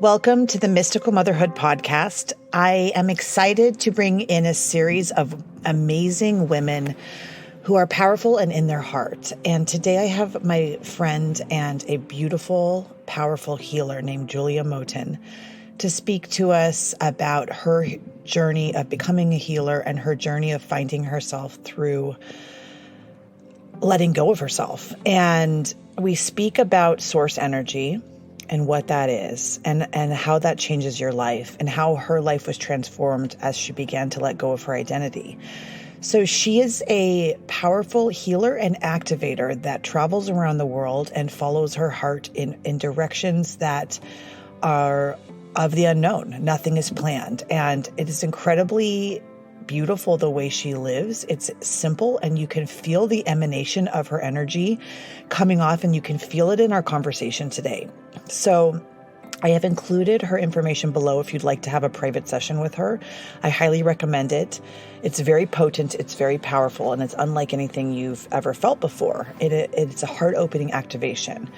Welcome to the Mystical Motherhood podcast. I am excited to bring in a series of amazing women who are powerful and in their heart. And today I have my friend and a beautiful, powerful healer named Julia Moten to speak to us about her journey of becoming a healer and her journey of finding herself through letting go of herself. And we speak about source energy and what that is and how that changes your life and how her life was transformed as she began to let go of her identity. So she is a powerful healer and activator that travels around the world and follows her heart in directions that are of the unknown. Nothing is planned. And it is incredibly beautiful the way she lives. It's simple and you can feel the emanation of her energy coming off, and you can feel it in our conversation today. So I have included her information below if you'd like to have a private session with her. I highly recommend it. It's very potent, it's very powerful, and it's unlike anything you've ever felt before. It's a heart-opening activation.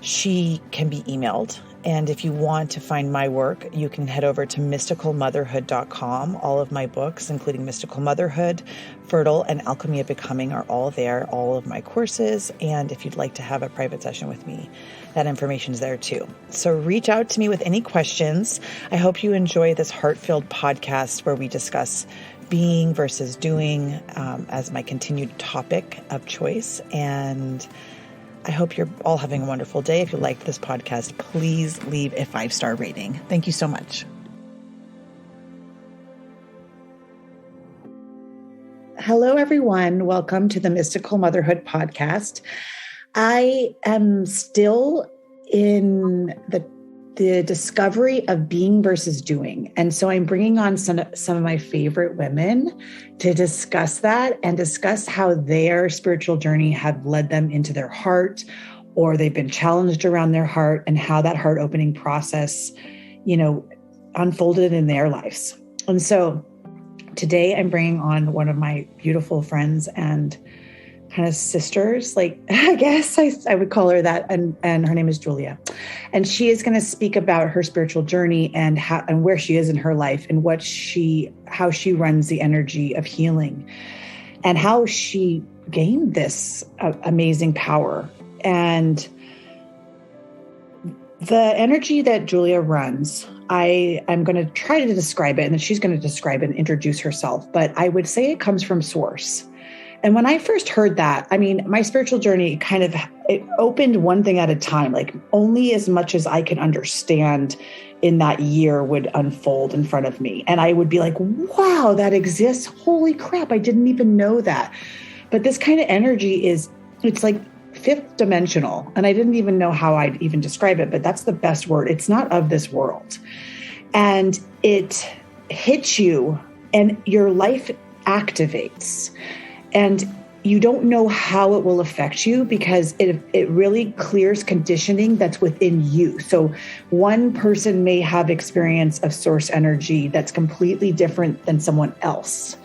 She can be emailed. And if you want to find my work, you can head over to mysticalmotherhood.com. All of my books, including Mystical Motherhood, Fertile, and Alchemy of Becoming, are all there, all of my courses. And if you'd like to have a private session with me, that information is there too. So reach out to me with any questions. I hope you enjoy this heart-filled podcast where we discuss being versus doing as my continued topic of choice. And I hope you're all having a wonderful day. If you like this podcast, please leave a 5-star rating. Thank you so much. Hello, everyone. Welcome to the Mystical Motherhood podcast. I am still in the discovery of being versus doing. And so I'm bringing on some of my favorite women to discuss that and discuss how their spiritual journey have led them into their heart, or they've been challenged around their heart, and how that heart opening process, unfolded in their lives. And so today I'm bringing on one of my beautiful friends and kind of sisters, I guess I would call her that. And her name is Julia. And she is going to speak about her spiritual journey and how and where she is in her life and how she runs the energy of healing and how she gained this amazing power. And the energy that Julia runs, I'm going to try to describe it, and then she's going to describe it and introduce herself. But I would say it comes from source. And when I first heard that, my spiritual journey it opened one thing at a time, only as much as I can understand in that year would unfold in front of me. And I would be like, wow, that exists. Holy crap. I didn't even know that. But this kind of energy it's like fifth dimensional. And I didn't even know how I'd even describe it, but that's the best word. It's not of this world. And it hits you and your life activates. And you don't know how it will affect you because it really clears conditioning that's within you. So one person may have experience of source energy that's completely different than someone else.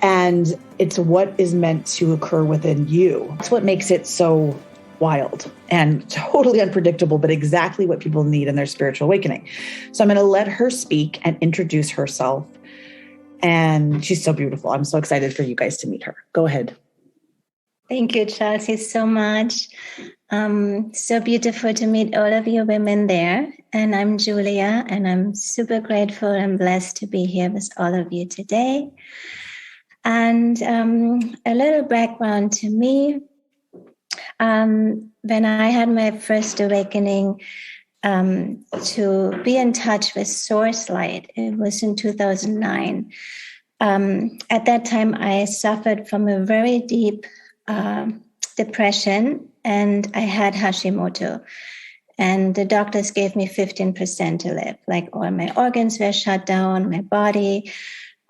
And it's what is meant to occur within you. That's what makes it so wild and totally unpredictable, but exactly what people need in their spiritual awakening. So I'm going to let her speak and introduce herself. And she's so beautiful. I'm so excited for you guys to meet her. Go ahead. Thank you, Chelsea, so much. So beautiful to meet all of you women there. And I'm Julia, and I'm super grateful and blessed to be here with all of you today. And a little background to me. When I had my first awakening to be in touch with source light, it was in 2009. At that time, I suffered from a very deep depression, and I had Hashimoto. And the doctors gave me 15% to live. All my organs were shut down, my body.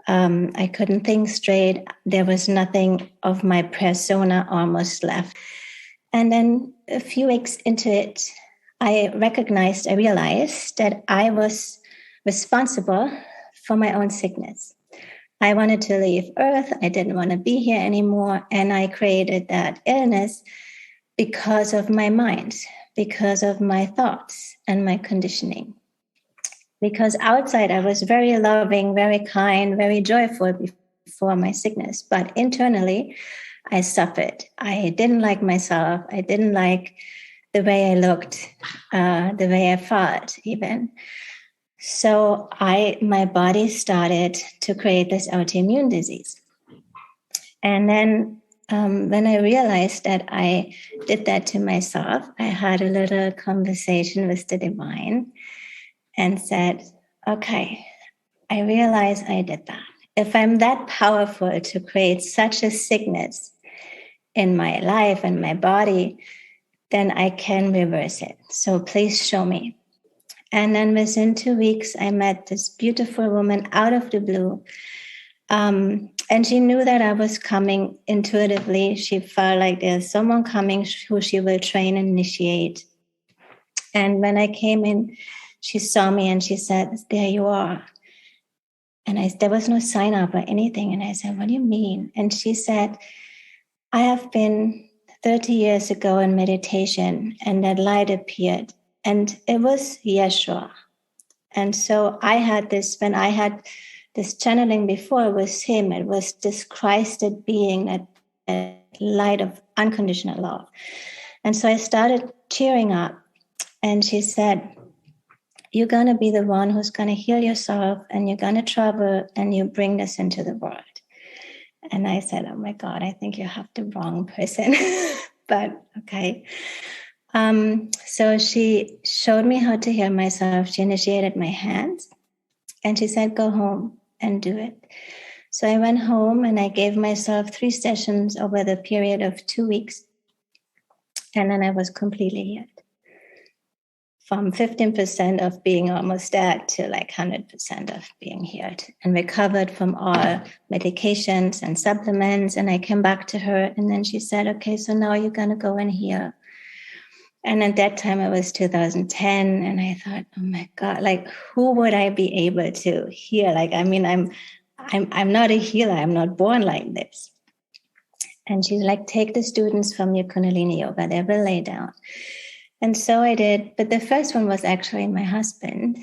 I couldn't think straight. There was nothing of my persona almost left. And then a few weeks into it, I realized that I was responsible for my own sickness. I wanted to leave Earth. I didn't want to be here anymore. And I created that illness because of my mind, because of my thoughts and my conditioning. Because outside I was very loving, very kind, very joyful before my sickness. But internally, I suffered. I didn't like myself. I didn't like the way I looked, the way I felt even. So my body started to create this autoimmune disease. And then when I realized that I did that to myself, I had a little conversation with the divine and said, okay, I realize I did that. If I'm that powerful to create such a sickness in my life and my body, then I can reverse it. So please show me. And then within 2 weeks, I met this beautiful woman out of the blue. And she knew that I was coming intuitively. She felt like there's someone coming who she will train and initiate. And when I came in, she saw me and she said, there you are. And there was no sign up or anything. And I said, what do you mean? And she said, I have been 30 years ago in meditation and that light appeared. And it was Yeshua. And so I had this, when I had this channeling before, it was him. It was this Christed being, that light of unconditional love. And so I started tearing up. And she said, you're going to be the one who's going to heal yourself and you're going to travel and you bring this into the world. And I said, oh my God, I think you have the wrong person. But okay. So she showed me how to heal myself. She initiated my hands and she said, go home and do it. So I went home and I gave myself 3 sessions over the period of 2 weeks. And then I was completely healed. From 15% of being almost dead to like 100% of being healed and recovered from all medications and supplements. And I came back to her and then she said, okay, so now you're going to go and heal. And at that time it was 2010. And I thought, oh my God, like who would I be able to heal? Like, I mean, I'm not a healer. I'm not born like this. And she's like, take the students from your Kundalini yoga. They will lay down. And so I did, but the first one was actually my husband,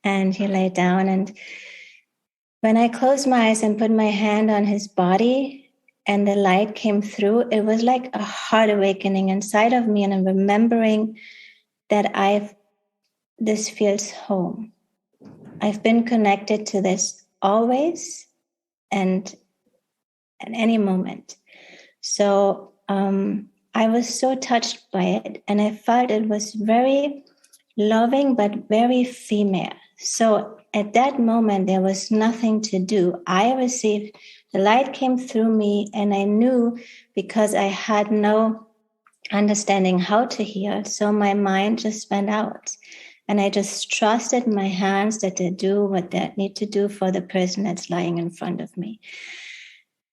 and he lay down. And when I closed my eyes and put my hand on his body and the light came through, it was like a heart awakening inside of me. And I'm remembering that this feels home. I've been connected to this always and at any moment. So, I was so touched by it and I felt it was very loving, but very female. So at that moment, there was nothing to do. I received, the light came through me and I knew because I had no understanding how to heal. So my mind just went out and I just trusted my hands that they do what they need to do for the person that's lying in front of me.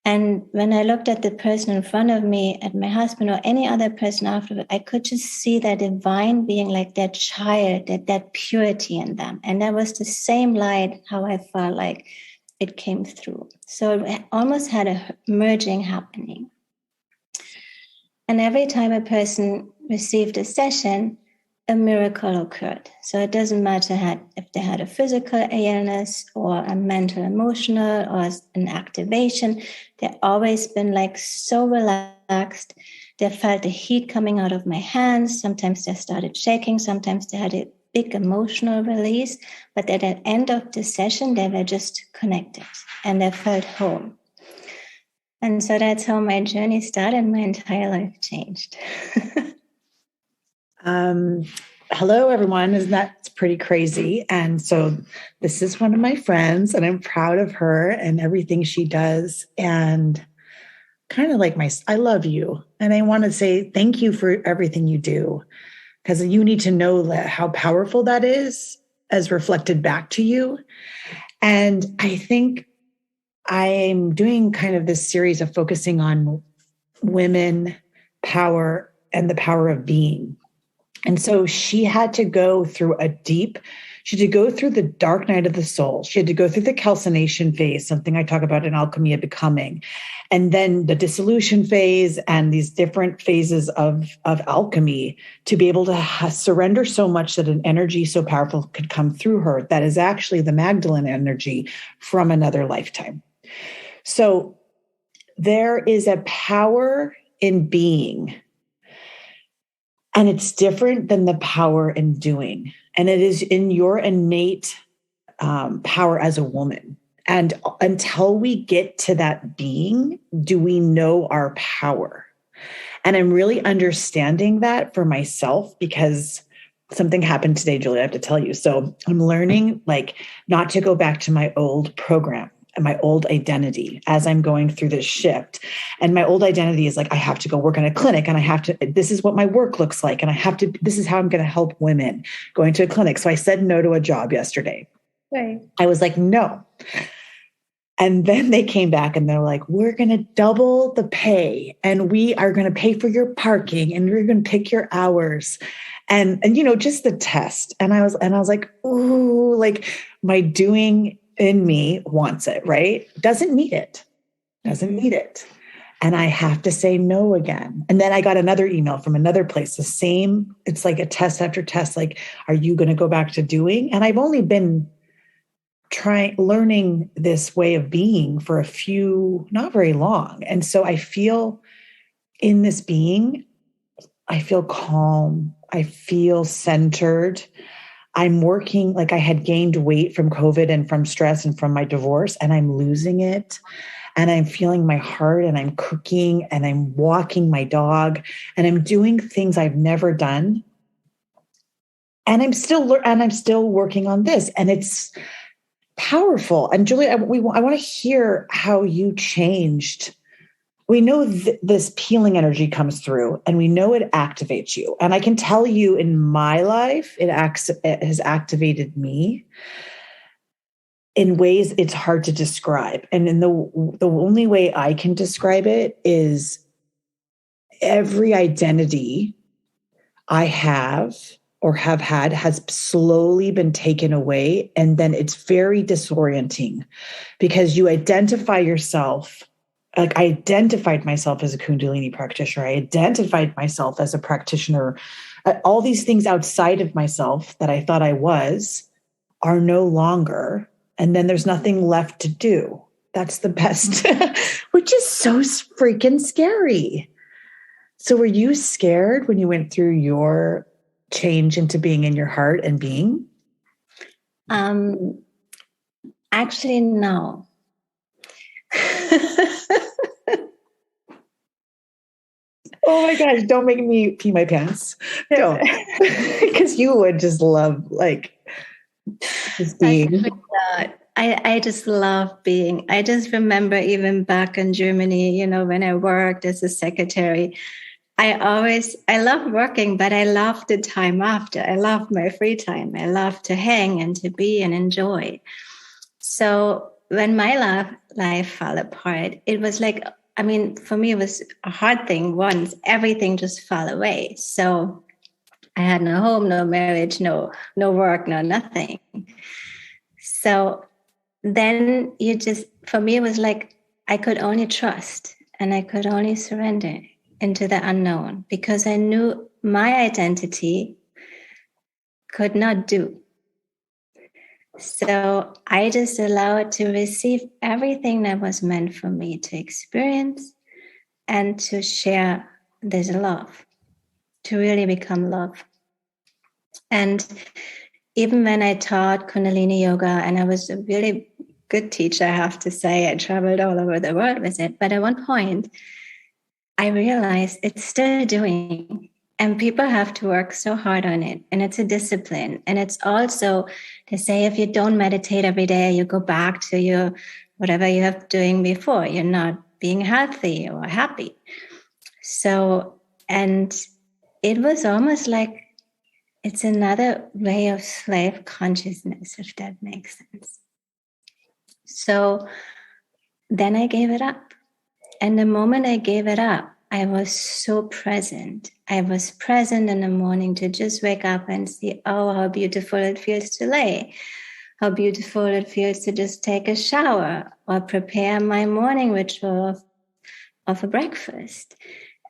And when I looked at the person in front of me, at my husband or any other person afterward, I could just see that divine being, like that child, that purity in them. And that was the same light how I felt like it came through. So it almost had a merging happening. And every time a person received a session, a miracle occurred. So it doesn't matter if they had a physical illness or a mental, emotional, or an activation. They've always been like so relaxed. They felt the heat coming out of my hands. Sometimes they started shaking. Sometimes they had a big emotional release. But at the end of the session, they were just connected and they felt home. And so that's how my journey started. My entire life changed. Hello, everyone. Isn't that pretty crazy? And so this is one of my friends, and I'm proud of her and everything she does. And kind of like I love you. And I want to say thank you for everything you do, because you need to know how powerful that is as reflected back to you. And I think I'm doing kind of this series of focusing on women, power, and the power of being. And so she had to go through a deep She had to go through the dark night of the soul. She had to go through the calcination phase, something I talk about in Alchemy of Becoming, and then the dissolution phase and these different phases of alchemy to be able to surrender so much that an energy so powerful could come through her that is actually the Magdalene energy from another lifetime. So there is a power in being, and it's different than the power in doing. And it is in your innate power as a woman. And until we get to that being, do we know our power? And I'm really understanding that for myself because something happened today, Julie, I have to tell you. So I'm learning not to go back to my old program and my old identity as I'm going through this shift. And my old identity is I have to go work in a clinic and this is what my work looks like. And this is how I'm going to help women going to a clinic. So I said no to a job yesterday. Right. I was like, no. And then they came back and they're like, we're going to double the pay and we are going to pay for your parking and we're going to pick your hours. And just the test. And I was like, ooh, my doing in me wants it, right? Doesn't need it. And I have to say no again. And then I got another email from another place, the same, it's like a test after test. Are you going to go back to doing? And I've only been learning this way of being for not very long. And so I feel in this being, I feel calm. I feel centered. I'm working, I had gained weight from COVID and from stress and from my divorce, and I'm losing it. And I'm feeling my heart, and I'm cooking, and I'm walking my dog, and I'm doing things I've never done. And I'm still working on this, and it's powerful. And Julie, I want to hear how you changed. We know this healing energy comes through and we know it activates you. And I can tell you in my life, it has activated me in ways it's hard to describe. And in the only way I can describe it is every identity I have or have had has slowly been taken away. And then it's very disorienting because you identify yourself. I identified myself as a Kundalini practitioner. I identified myself as a practitioner. All these things outside of myself that I thought I was are no longer. And then there's nothing left to do. That's the best, which is so freaking scary. So were you scared when you went through your change into being in your heart and being? Actually, no. Oh my gosh, don't make me pee my pants. Don't. Because you would just love just being. I just love being. I just remember even back in Germany, when I worked as a secretary, I love working, but I love the time after. I love my free time. I love to hang and to be and enjoy. So when my life fell apart, it was for me, it was a hard thing once. Everything just fell away. So I had no home, no marriage, no work, no nothing. So then for me, it was I could only trust and I could only surrender into the unknown because I knew my identity could not do. So I just allowed to receive everything that was meant for me to experience and to share this love, to really become love. And even when I taught Kundalini Yoga, and I was a really good teacher, I have to say, I traveled all over the world with it. But at one point, I realized it's still doing. And people have to work so hard on it. And it's a discipline. And it's also, they say, if you don't meditate every day, you go back to your whatever you have doing before. You're not being healthy or happy. So, and it was almost like it's another way of slave consciousness, if that makes sense. So then I gave it up. And the moment I gave it up, I was so present. I was present in the morning to just wake up and see, oh, how beautiful it feels to lay, how beautiful it feels to just take a shower or prepare my morning ritual of a breakfast.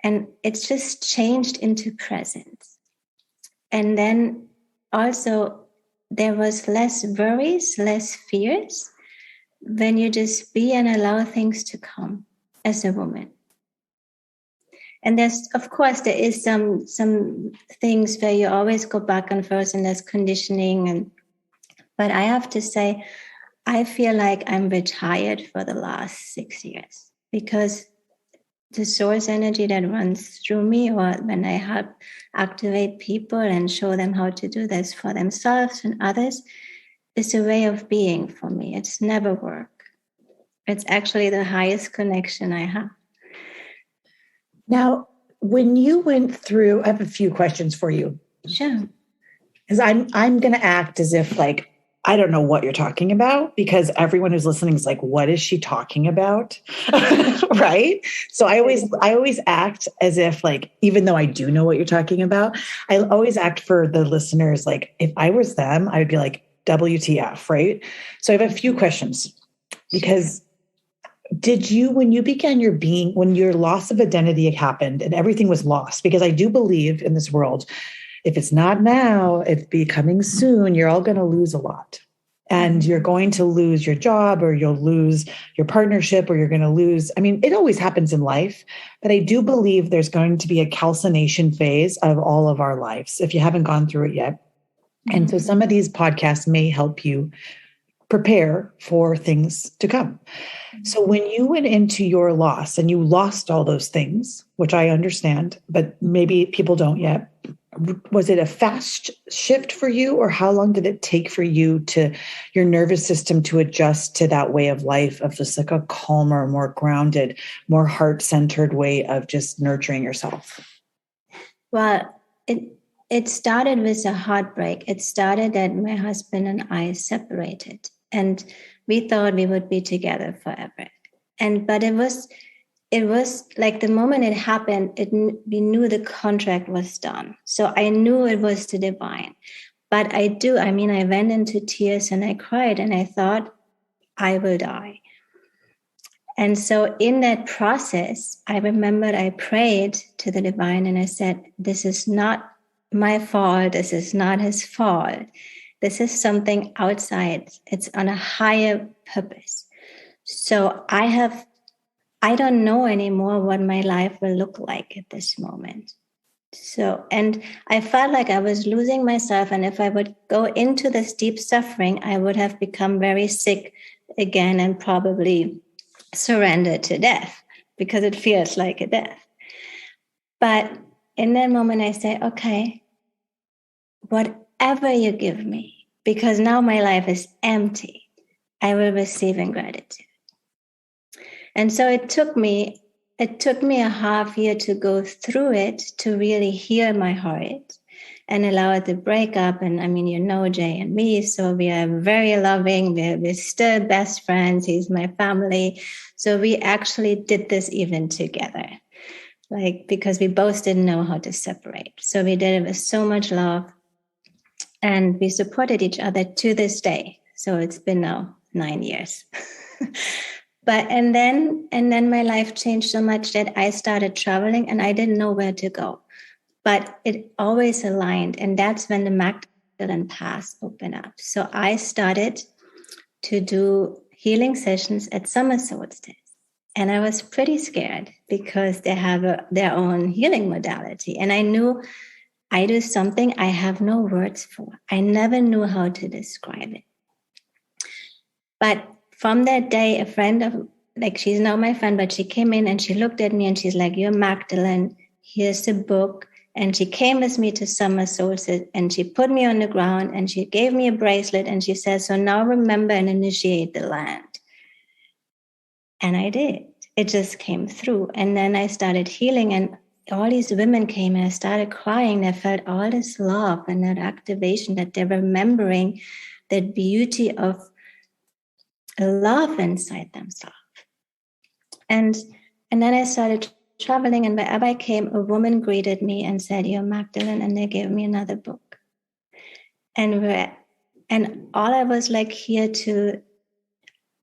And it's just changed into presence. And then also there was less worries, less fears when you just be and allow things to come as a woman. And there's, of course, there is some things where you always go back and forth, and there's conditioning. But I have to say, I feel like I'm retired for the last 6 years, because the source energy that runs through me, or when I help activate people and show them how to do this for themselves and others, is a way of being for me. It's never work. It's actually the highest connection I have. Now, when you went through, I have a few questions for you. Sure. Because I'm going to act as if like I don't know what you're talking about, because everyone who's listening is like, what is she talking about? Right? So I always act as if like, even though I do know what you're talking about, I always act for the listeners like if I was them, I would be like, WTF, right? So I have a few questions, because did you, when you began your being, when your loss of identity happened and everything was lost, because I do believe in this world, if it's not now, it's becoming soon, you're all going to lose a lot. And you're going to lose your job, or you'll lose your partnership, or you're going to lose, I mean, it always happens in life, but I do believe there's going to be a calcination phase of all of our lives if you haven't gone through it yet. And so some of these podcasts may help you prepare for things to come. So when you went into your loss and you lost all those things, which I understand, but maybe people don't yet, was it a fast shift for you, or how long did it take for you to your nervous system to adjust to that way of life of just like a calmer, more grounded, more heart-centered way of just nurturing yourself? Well, it started with a heartbreak. It started that my husband and I separated, and we thought we would be together forever. But it was like the moment it happened, we knew the contract was done. So I knew it was the divine. But I went into tears and I cried and I thought, I will die. And so in that process, I remembered I prayed to the divine and I said, this is not my fault. This is not his fault. This is something outside. It's on a higher purpose. So I don't know anymore what my life will look like at this moment. So, and I felt like I was losing myself. And if I would go into this deep suffering, I would have become very sick again and probably surrender to death, because it feels like a death. But in that moment, I say, okay, whatever you give me, because now my life is empty, I will receive in gratitude. And so it took me a half year to go through it, to really heal my heart and allow it to break up. And I mean, Jay and me, so we are very loving. We're still best friends. He's my family. So we actually did this even together, like, because we both didn't know how to separate. So we did it with so much love, and we supported each other to this day. So it's been now 9 years. And then my life changed so much that I started traveling and I didn't know where to go. But it always aligned. And that's when the Magdalene Path opened up. So I started to do healing sessions at summer solstice. And I was pretty scared because they have their own healing modality. And I knew I do something I have no words for. I never knew how to describe it. But from that day, a friend of, like, she's now my friend, but she came in and she looked at me and she's like, you're Magdalene, here's the book. And she came with me to summer solstice and she put me on the ground and she gave me a bracelet and she said, so now remember and initiate the land. And I did. It just came through. And then I started healing and all these women came and I started crying. I felt all this love and that activation, that they're remembering that beauty of love inside themselves. And then I started traveling, and wherever I came, a woman greeted me and said, "You're Magdalene," and they gave me another book. And all I was like here to,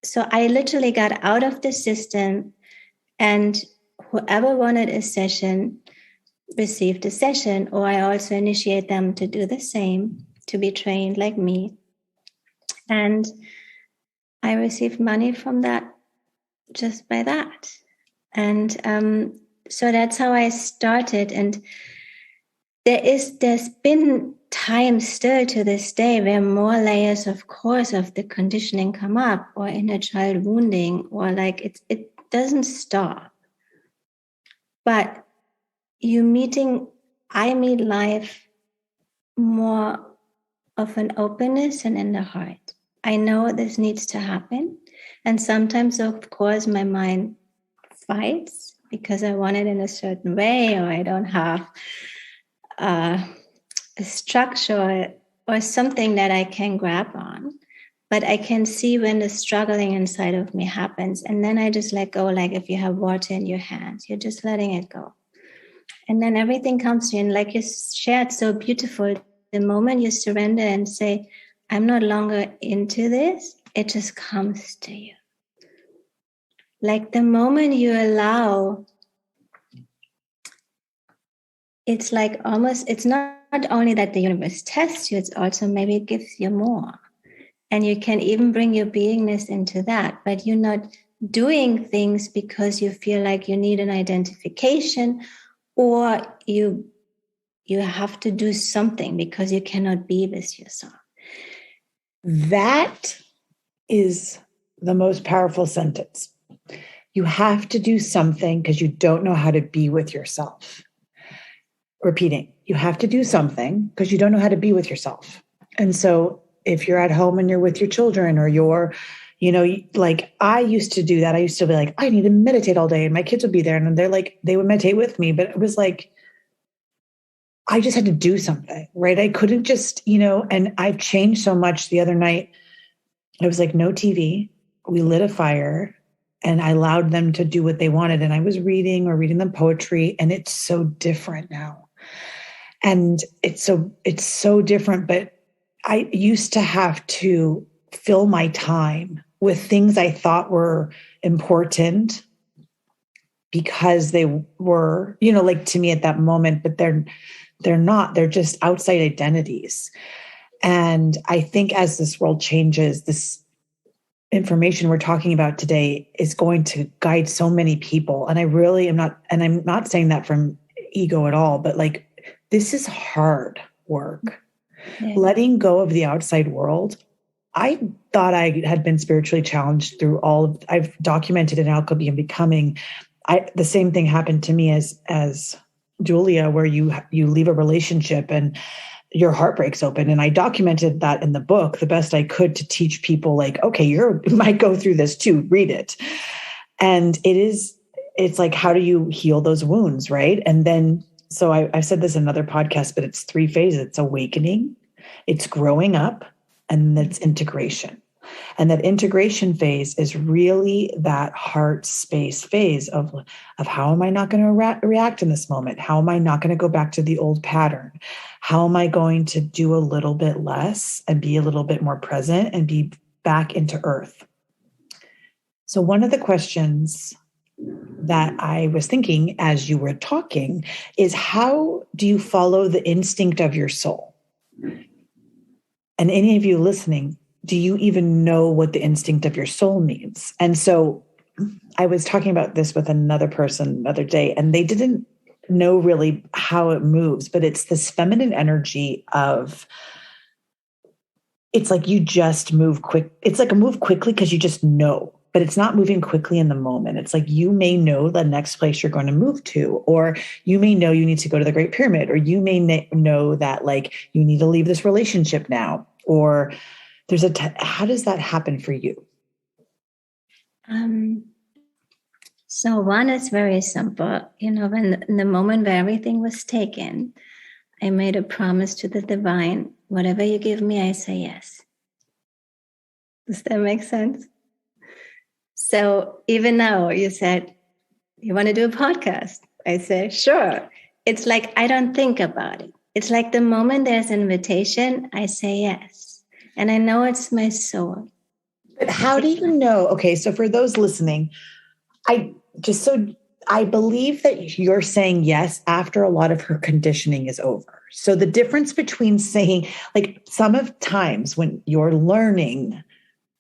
so I literally got out of the system, and whoever wanted a session received a session, or I also initiate them to do the same, to be trained like me. And I received money from that just by that. And so that's how I started. And there's been time still to this day where more layers, of course, of the conditioning come up, or inner child wounding, or like it doesn't stop. But I meet life more of an openness and in the heart. I know this needs to happen. And sometimes, of course, my mind fights because I want it in a certain way, or I don't have a structure or something that I can grab on. But I can see when the struggling inside of me happens. And then I just let go, like if you have water in your hands, you're just letting it go. And then everything comes to you. And like you shared so beautiful, the moment you surrender and say, I'm no longer into this, it just comes to you. Like the moment you allow, it's like almost, it's not only that the universe tests you, it's also maybe it gives you more. And you can even bring your beingness into that, but you're not doing things because you feel like you need an identification, or you have to do something because you cannot be with yourself. That is the most powerful sentence. You have to do something because you don't know how to be with yourself. Repeating, you have to do something because you don't know how to be with yourself. And so if you're at home and you're with your children, or you're, like I used to do that. I used to be like, I need to meditate all day, and my kids would be there and they're like, they would meditate with me. But it was like, I just had to do something, right? I couldn't just, and I've changed so much. The other night, it was like no TV. We lit a fire and I allowed them to do what they wanted. And I was reading them poetry, and it's so different now. And it's so different. But I used to have to fill my time with things I thought were important because they were, like to me at that moment, but they're not, they're just outside identities. And I think as this world changes, this information we're talking about today is going to guide so many people. And I really am not, and I'm not saying that from ego at all, but like, this is hard work. Yeah. Letting go of the outside world. I thought I had been spiritually challenged through I've documented in Alchemy of Becoming. The same thing happened to me as Julia, where you leave a relationship and your heart breaks open. And I documented that in the book the best I could to teach people like, okay, you might go through this too, read it. And it's like, how do you heal those wounds, right? And then, so I've said this in another podcast, but it's 3 phases. It's awakening, it's growing up, and that's integration. And that integration phase is really that heart space phase of how am I not going to react in this moment? How am I not going to go back to the old pattern? How am I going to do a little bit less and be a little bit more present and be back into earth? So one of the questions that I was thinking as you were talking is, how do you follow the instinct of your soul? And any of you listening, do you even know what the instinct of your soul means? And so I was talking about this with another person the other day, and they didn't know really how it moves, but it's this feminine energy of, it's like you just move quick. It's like a move quickly because you just know, but it's not moving quickly in the moment. It's like you may know the next place you're going to move to, or you may know you need to go to the Great Pyramid, or you may know that like you need to leave this relationship now, or there's how does that happen for you? So one is very simple. When in the moment where everything was taken, I made a promise to the divine, whatever you give me, I say yes. Does that make sense? So even now you said, you want to do a podcast? I say, sure. It's like I don't think about it. It's like the moment there's an invitation, I say yes. And I know it's my soul. But how do you know? Okay, so for those listening, I believe that you're saying yes after a lot of her conditioning is over. So the difference between saying, like, some of times when you're learning,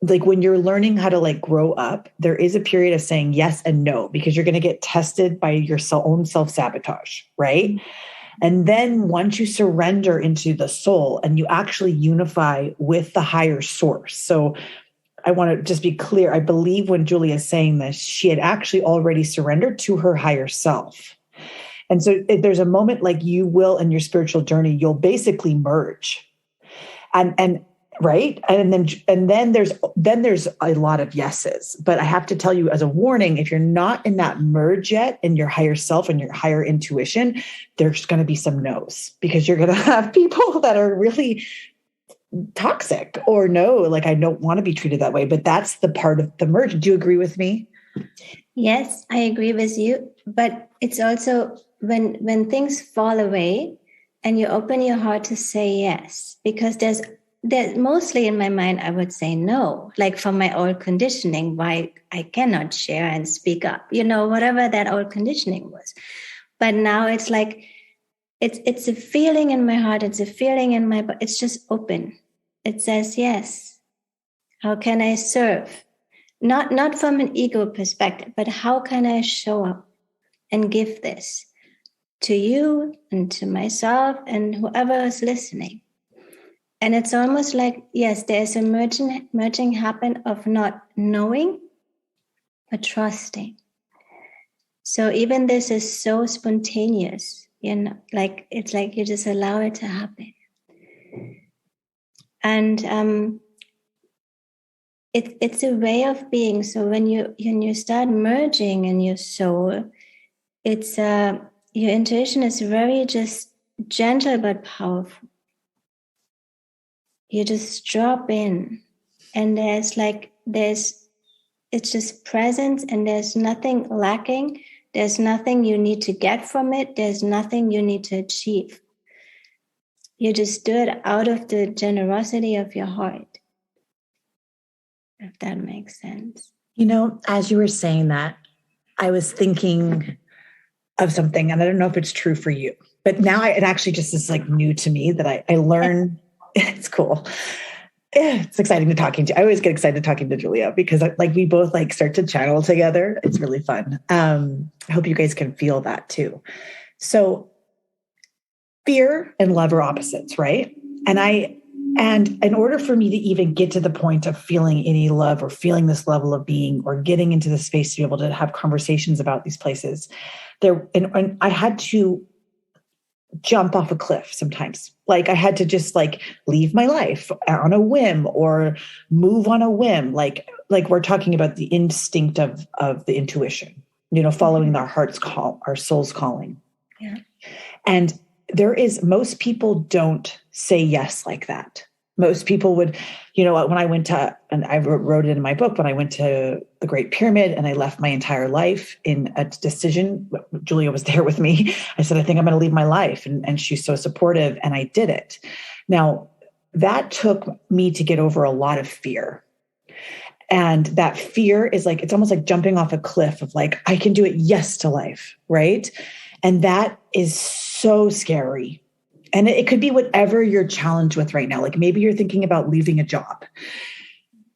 like when you're learning how to like grow up, there is a period of saying yes and no, because you're going to get tested by your own self-sabotage, right? Mm-hmm. And then once you surrender into the soul and you actually unify with the higher source. So I want to just be clear. I believe when Julia is saying this, she had actually already surrendered to her higher self. And so if there's a moment like you will in your spiritual journey, you'll basically merge. And right. And then there's a lot of yeses. But I have to tell you as a warning, if you're not in that merge yet in your higher self and your higher intuition, there's going to be some no's, because you're going to have people that are really toxic or no, like, I don't want to be treated that way. But that's the part of the merge. Do you agree with me? Yes, I agree with you. But it's also when things fall away and you open your heart to say yes, because there's mostly in my mind, I would say no, like from my old conditioning, why I cannot share and speak up, whatever that old conditioning was. But now it's like, it's a feeling in my heart. It's a feeling in my body. It's just open. It says, yes. How can I serve? Not from an ego perspective, but how can I show up and give this to you and to myself and whoever is listening? And it's almost like, yes, there's a merging happen of not knowing, but trusting. So even this is so spontaneous, like it's like you just allow it to happen. And it's a way of being. So when you start merging in your soul, it's your intuition is very just gentle but powerful. You just drop in, and it's just presence, and there's nothing lacking. There's nothing you need to get from it. There's nothing you need to achieve. You just do it out of the generosity of your heart, if that makes sense. As you were saying that, I was thinking of something, and I don't know if it's true for you, but now it actually just is like new to me that I learn. It's cool. It's exciting to talking to. I always get excited talking to Julia because like we both like start to channel together. It's really fun. I hope you guys can feel that too. So fear and love are opposites, right? And in order for me to even get to the point of feeling any love or feeling this level of being or getting into the space to be able to have conversations about these places, and I had to jump off a cliff sometimes. Like I had to just like leave my life on a whim or move on a whim. Like we're talking about the instinct of the intuition, following our heart's call, our soul's calling. Yeah. And most people don't say yes like that. Most people would, when I went to, and I wrote it in my book, when I went to the Great Pyramid and I left my entire life in a decision, Julia was there with me. I said, I think I'm going to leave my life. And she's so supportive. And I did it. Now, that took me to get over a lot of fear. And that fear is like, it's almost like jumping off a cliff of like, I can do it. Yes to life. Right. And that is so scary. And it could be whatever you're challenged with right now. Like maybe you're thinking about leaving a job.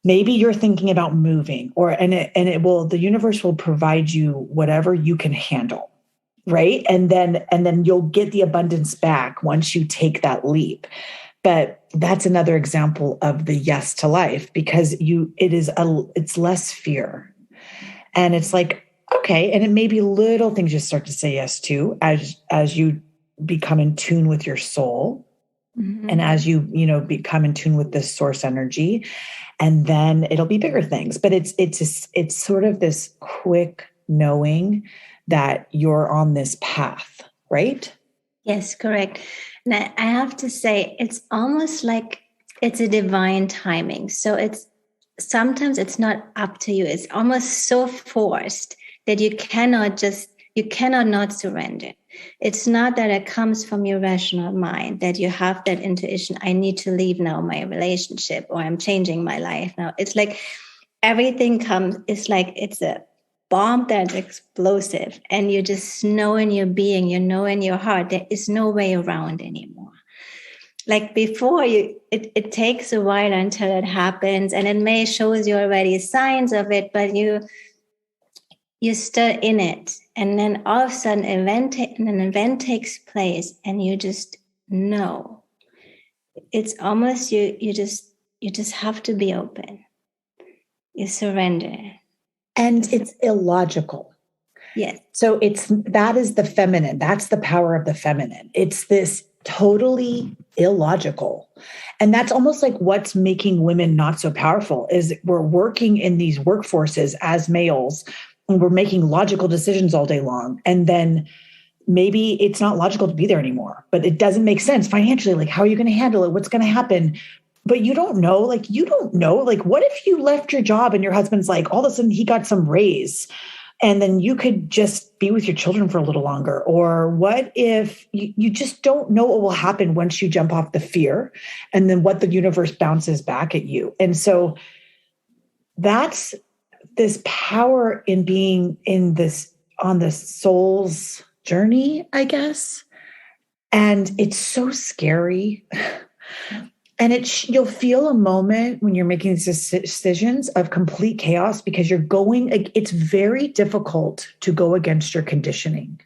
Maybe you're thinking about moving, the universe will provide you whatever you can handle. Right. And then you'll get the abundance back once you take that leap. But that's another example of the yes to life, because it's less fear. And it's like, okay. And it may be little things you start to say yes to as you become in tune with your soul. Mm-hmm. And as you become in tune with this source energy, and then it'll be bigger things. But it's sort of this quick knowing that you're on this path, right? Yes, correct. And I have to say, it's almost like it's a divine timing. So sometimes it's not up to you. It's almost so forced that you cannot just you cannot not surrender. It's not that it comes from your rational mind, that you have that intuition, I need to leave now my relationship, or I'm changing my life now. It's like everything comes, it's like it's a bomb that's explosive, and you just know in your being, you know in your heart, there is no way around anymore. Like before, it takes a while until it happens, and it may shows you already signs of it, but you're still in it, and then all of a sudden an event takes place, and you just know. It's almost you just have to be open. You surrender, and it's illogical. Yes. So that is the feminine. That's the power of the feminine. It's this totally illogical. And that's almost like what's making women not so powerful is we're working in these workforces as males, and we're making logical decisions all day long. And then maybe it's not logical to be there anymore, but it doesn't make sense financially. Like, how are you going to handle it? What's going to happen? But you don't know, what if you left your job and your husband's like, all of a sudden he got some raise and then you could just be with your children for a little longer? Or what if you just don't know what will happen once you jump off the fear, and then what the universe bounces back at you. And so that's this power in being in this, on the soul's journey, I guess. And it's so scary. And you'll feel a moment when you're making these decisions of complete chaos, because it's very difficult to go against your conditioning.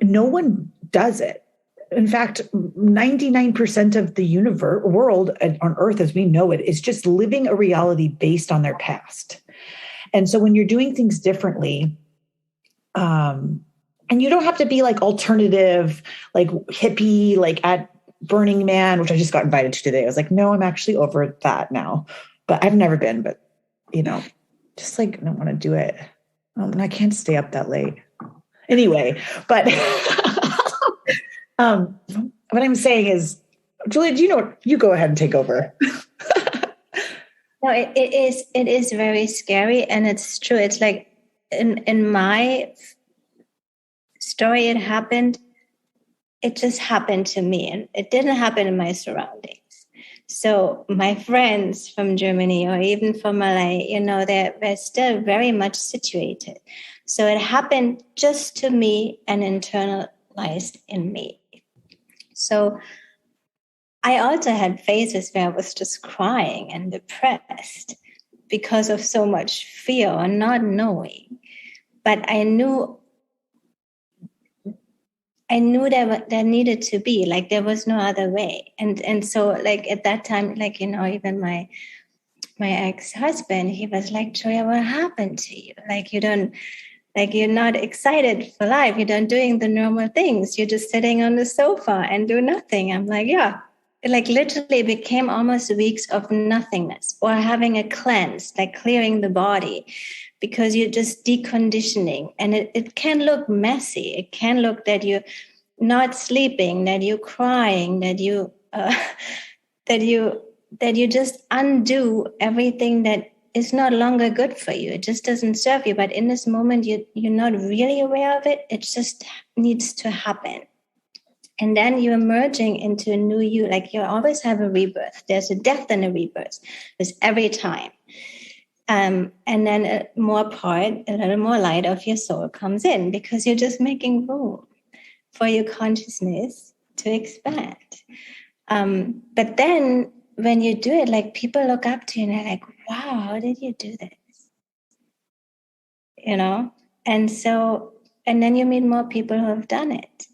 No one does it. In fact, 99% of the world on earth as we know it is just living a reality based on their past. And so when you're doing things differently, and you don't have to be like alternative, like hippie, like at Burning Man, which I just got invited to today. I was like, no, I'm actually over that now. But I've never been, but just like, I don't want to do it. And I can't stay up that late. Anyway, but what I'm saying is, Julia, do you know what? You go ahead and take over. No, it is very scary, and it's true. It's like in my story, it just happened to me, and it didn't happen in my surroundings. So my friends from Germany or even from LA, they're still very much situated. So it happened just to me and internalized in me. So I also had phases where I was just crying and depressed because of so much fear or not knowing. But I knew there needed to be, like, there was no other way. And so, like, at that time, like, even my ex-husband, he was like, Julia, what happened to you? Like, you're not excited for life. You're not doing the normal things. You're just sitting on the sofa and do nothing. I'm like, yeah. It like literally became almost weeks of nothingness, or having a cleanse, like clearing the body, because you're just deconditioning. And it can look messy. It can look that you're not sleeping, that you're crying, that you just undo everything that is no longer good for you. It just doesn't serve you. But in this moment, you're not really aware of it. It just needs to happen. And then you're merging into a new you. Like, you always have a rebirth. There's a death and a rebirth. There's every time. And then a little more light of your soul comes in, because you're just making room for your consciousness to expand. But then when you do it, like, people look up to you and they're like, wow, how did you do this? And then you meet more people who have done it,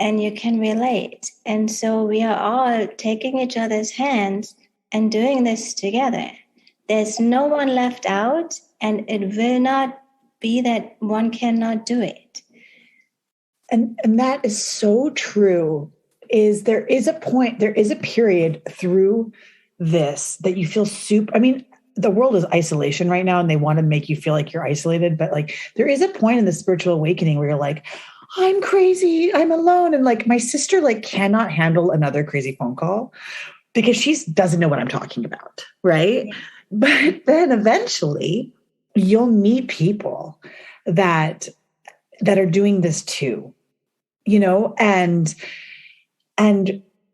and you can relate. And so we are all taking each other's hands and doing this together. There's no one left out, and it will not be that one cannot do it. And that is so true. There is a period through this that you feel the world is isolation right now, and they want to make you feel like you're isolated. But like, there is a point in the spiritual awakening where you're like, I'm crazy, I'm alone. And like, my sister cannot handle another crazy phone call because she doesn't know what I'm talking about. Right. Yeah. But then eventually you'll meet people that that are doing this too, and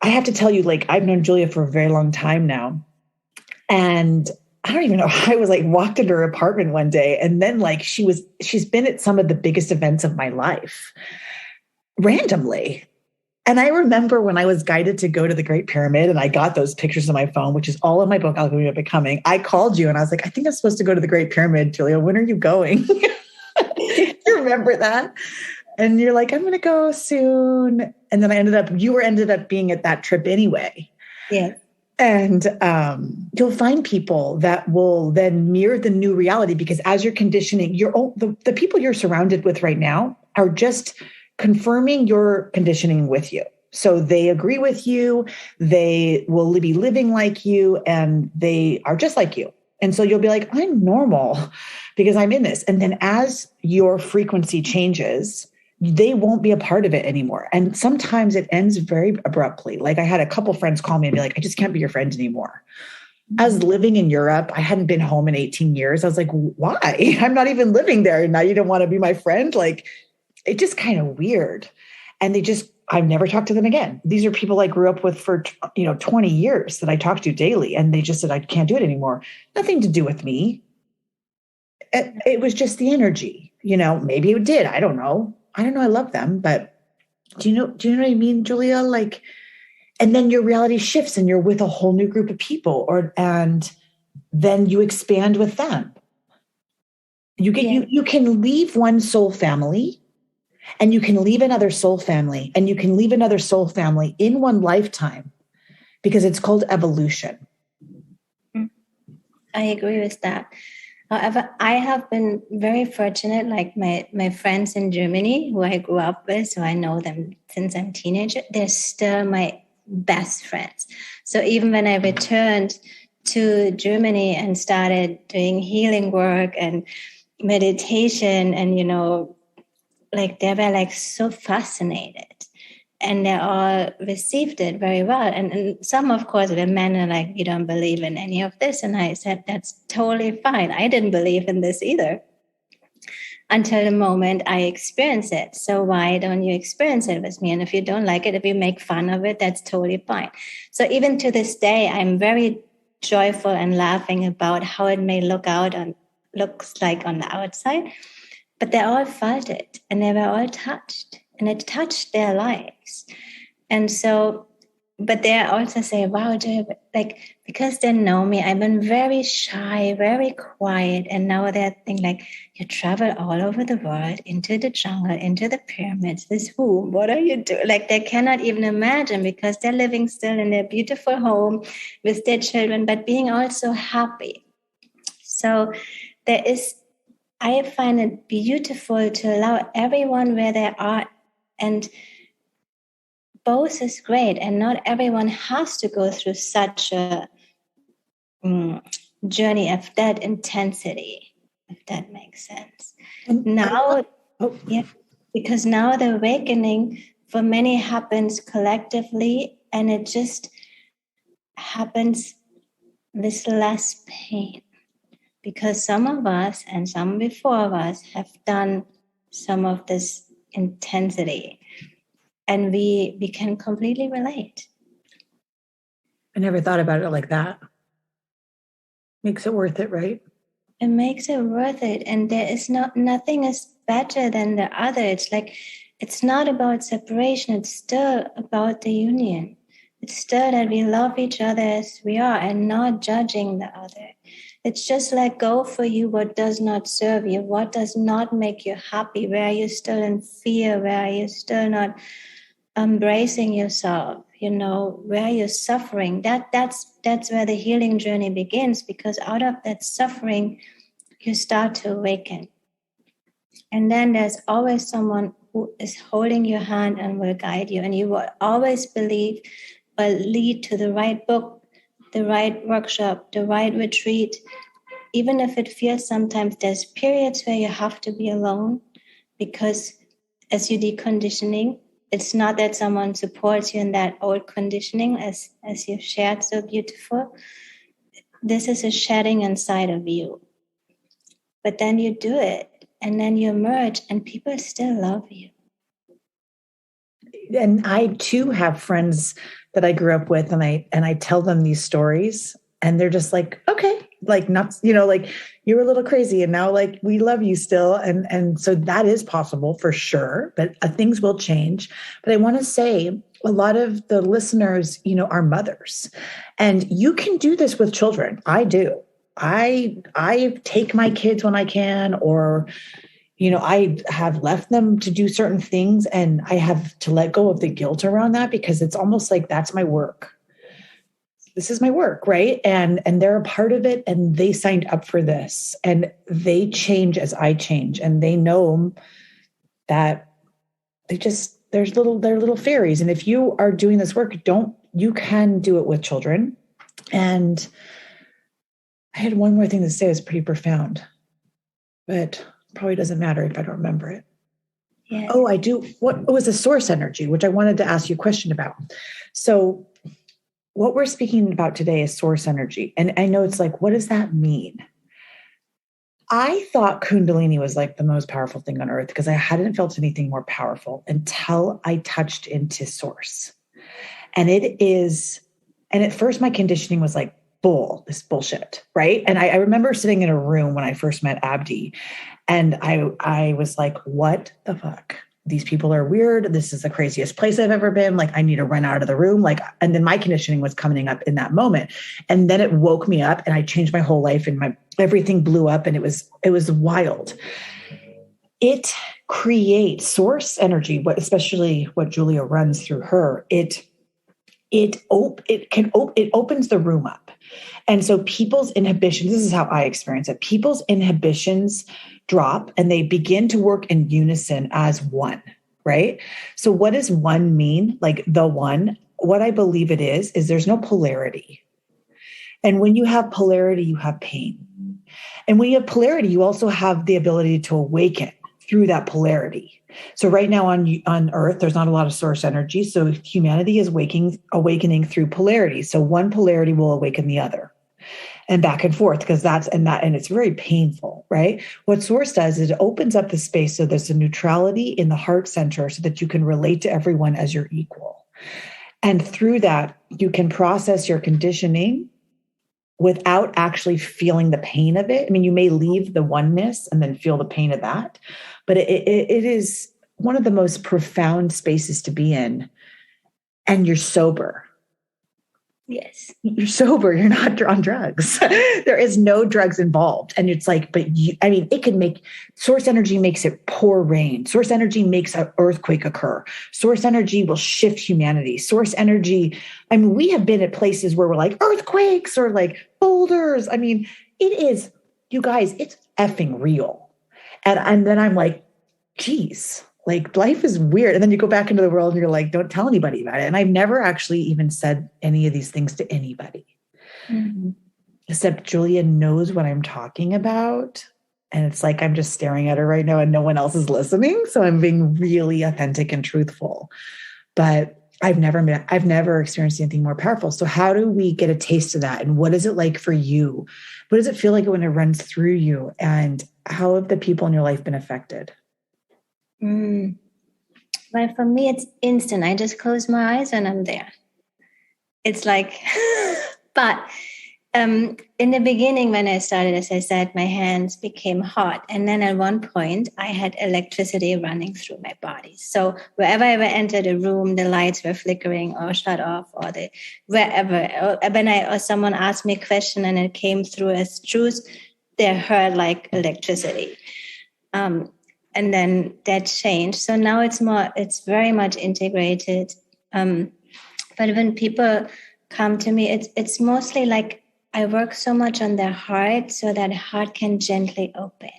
I have to tell you, like, I've known Julia for a very long time now. And I don't even know how I was like walked into her apartment one day. And then like she's been at some of the biggest events of my life randomly. And I remember when I was guided to go to the Great Pyramid and I got those pictures on my phone, which is all in my book, Alchemy of Becoming. I called you and I was like, I think I'm supposed to go to the Great Pyramid, Julia. When are you going? You remember that? And you're like, I'm going to go soon. And then you ended up being at that trip anyway. Yeah. And you'll find people that will then mirror the new reality, because as you're conditioning, the people you're surrounded with right now are just confirming your conditioning with you. So they agree with you, they will be living like you, and they are just like you. And so you'll be like, I'm normal because I'm in this. And then as your frequency changes, they won't be a part of it anymore. And sometimes it ends very abruptly. Like I had a couple friends call me and be like, I just can't be your friend anymore. I was living in Europe. I hadn't been home in 18 years. I was like, why? I'm not even living there. And now you don't want to be my friend? Like, it's just kind of weird. And I've never talked to them again. These are people I grew up with for 20 years that I talk to daily. And they just said, I can't do it anymore. Nothing to do with me. It was just the energy, maybe it did. I don't know. I love them, but do you know what I mean, Julia? Like, and then your reality shifts and you're with a whole new group of people, and then you expand with them. You can leave one soul family and you can leave another soul family and you can leave another soul family in one lifetime, because it's called evolution. I agree with that. However, I have been very fortunate, like my friends in Germany who I grew up with, so I know them since I'm a teenager, they're still my best friends. So even when I returned to Germany and started doing healing work and meditation, and, like they were like so fascinated. And they all received it very well. And some, of course, the men are like, you don't believe in any of this. And I said, that's totally fine. I didn't believe in this either until the moment I experienced it. So why don't you experience it with me? And if you don't like it, if you make fun of it, that's totally fine. So even to this day, I'm very joyful and laughing about how it may looks like on the outside. But they all felt it and they were all touched. And it touched their lives. And so, but they also say, wow, like, because they know me, I've been very shy, very quiet. And now they're thinking like, you travel all over the world, into the jungle, into the pyramids, this who, what are you doing? Like they cannot even imagine, because they're living still in their beautiful home with their children, but being also happy. So I find it beautiful to allow everyone where they are. And both is great, and not everyone has to go through such a journey of that intensity, if that makes sense. Because now the awakening for many happens collectively, and it just happens with less pain, because some of us and some before us have done some of this intensity. And we can completely relate. I never thought about it like that. Makes it worth it, right? It makes it worth it. And there is nothing is better than the other. It's like, it's not about separation. It's still about the union. It's still that we love each other as we are and not judging the other. It's just let go for you what does not serve you, what does not make you happy, where are you still in fear, where are you still not embracing yourself, where you're suffering. That's where the healing journey begins, because out of that suffering you start to awaken. And then there's always someone who is holding your hand and will guide you, and you will always lead to the right book, the right workshop, the right retreat. Even if it feels sometimes there's periods where you have to be alone, because as you're deconditioning, it's not that someone supports you in that old conditioning, as you've shared so beautiful. This is a shedding inside of you. But then you do it. and then you emerge and people still love you. And I too have friends that I grew up with, and I tell them these stories, and they're just like, okay, like not, like you were a little crazy, and now like we love you still, and so that is possible for sure, but things will change. But I want to say, a lot of the listeners, are mothers, and you can do this with children. I do. I take my kids when I can, or I have left them to do certain things, and I have to let go of the guilt around that, because it's almost like that's my work. This is my work, right? And they're a part of it, and they signed up for this, and they change as I change, and they know that they're little fairies. And if you are doing this work, you can do it with children. And I had one more thing to say. It was pretty profound, but probably doesn't matter if I don't remember it. Yeah. Oh, I do. What was the source energy, which I wanted to ask you a question about. So what we're speaking about today is source energy. And I know it's like, what does that mean? I thought Kundalini was like the most powerful thing on earth, because I hadn't felt anything more powerful until I touched into source. And at first my conditioning was like, this bullshit, right? And I remember sitting in a room when I first met Abdi, and I was like, what the fuck? These people are weird. This is the craziest place I've ever been. Like, I need to run out of the room. Like, and then my conditioning was coming up in that moment. And then it woke me up, and I changed my whole life, and everything blew up, and it was wild. It creates source energy, especially what Julia runs through her. It opens the room up. And so people's inhibitions, this is how I experience it. People's inhibitions drop, and they begin to work in unison as one, right? So what does one mean? Like the one, what I believe it is there's no polarity. And when you have polarity, you have pain. And when you have polarity, you also have the ability to awaken through that polarity. So right now on Earth, there's not a lot of source energy. So humanity is awakening through polarity. So one polarity will awaken the other, and back and forth, because and it's very painful, right? What source does is it opens up the space so there's a neutrality in the heart center, so that you can relate to everyone as your equal. And through that, you can process your conditioning without actually feeling the pain of it. I mean, you may leave the oneness and then feel the pain of that, but it is one of the most profound spaces to be in. And you're sober. Yes. You're sober. You're not on drugs. There is no drugs involved. And it's like, it can make, source energy makes it pour rain. Source energy makes an earthquake occur. Source energy will shift humanity. Source energy, we have been at places where we're like earthquakes or like boulders. It is, you guys, it's effing real. And then I'm like, geez, like life is weird. And then you go back into the world and you're like, don't tell anybody about it. And I've never actually even said any of these things to anybody. Mm-hmm. Except Julia knows what I'm talking about. And it's like, I'm just staring at her right now and no one else is listening. So I'm being really authentic and truthful. But I've never experienced anything more powerful. So how do we get a taste of that? And what is it like for you? What does it feel like when it runs through you? And how have the people in your life been affected? Well, for me, it's instant. I just close my eyes and I'm there. It's like, but in the beginning, when I started, as I said, my hands became hot. And then at one point, I had electricity running through my body. So wherever I entered a room, the lights were flickering or shut off, or wherever. Or someone asked me a question and it came through as truth, they heard like electricity. And then that changed. So now it's very much integrated. But when people come to me, it's mostly like I work so much on their heart so that heart can gently open.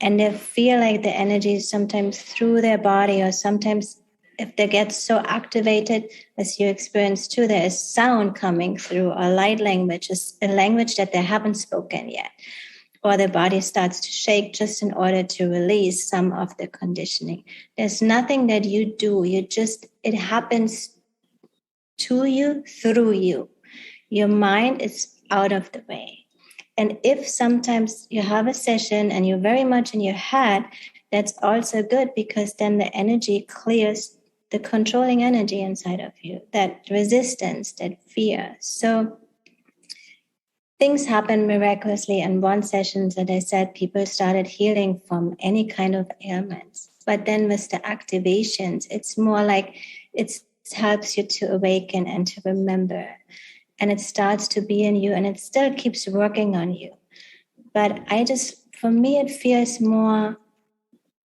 And they feel like the energy is sometimes through their body, or sometimes if they get so activated, as you experience too, there is sound coming through, or light language, is a language that they haven't spoken yet. Or the body starts to shake just in order to release some of the conditioning. There's nothing that you do. It happens to you, through you. Your mind is out of the way. And if sometimes you have a session and you're very much in your head, that's also good, because then the energy clears the controlling energy inside of you, that resistance, that fear. So things happen miraculously. In one session that I said, people started healing from any kind of ailments. But then with the activations, it's more like it helps you to awaken and to remember. And it starts to be in you, and it still keeps working on you. But for me, it feels more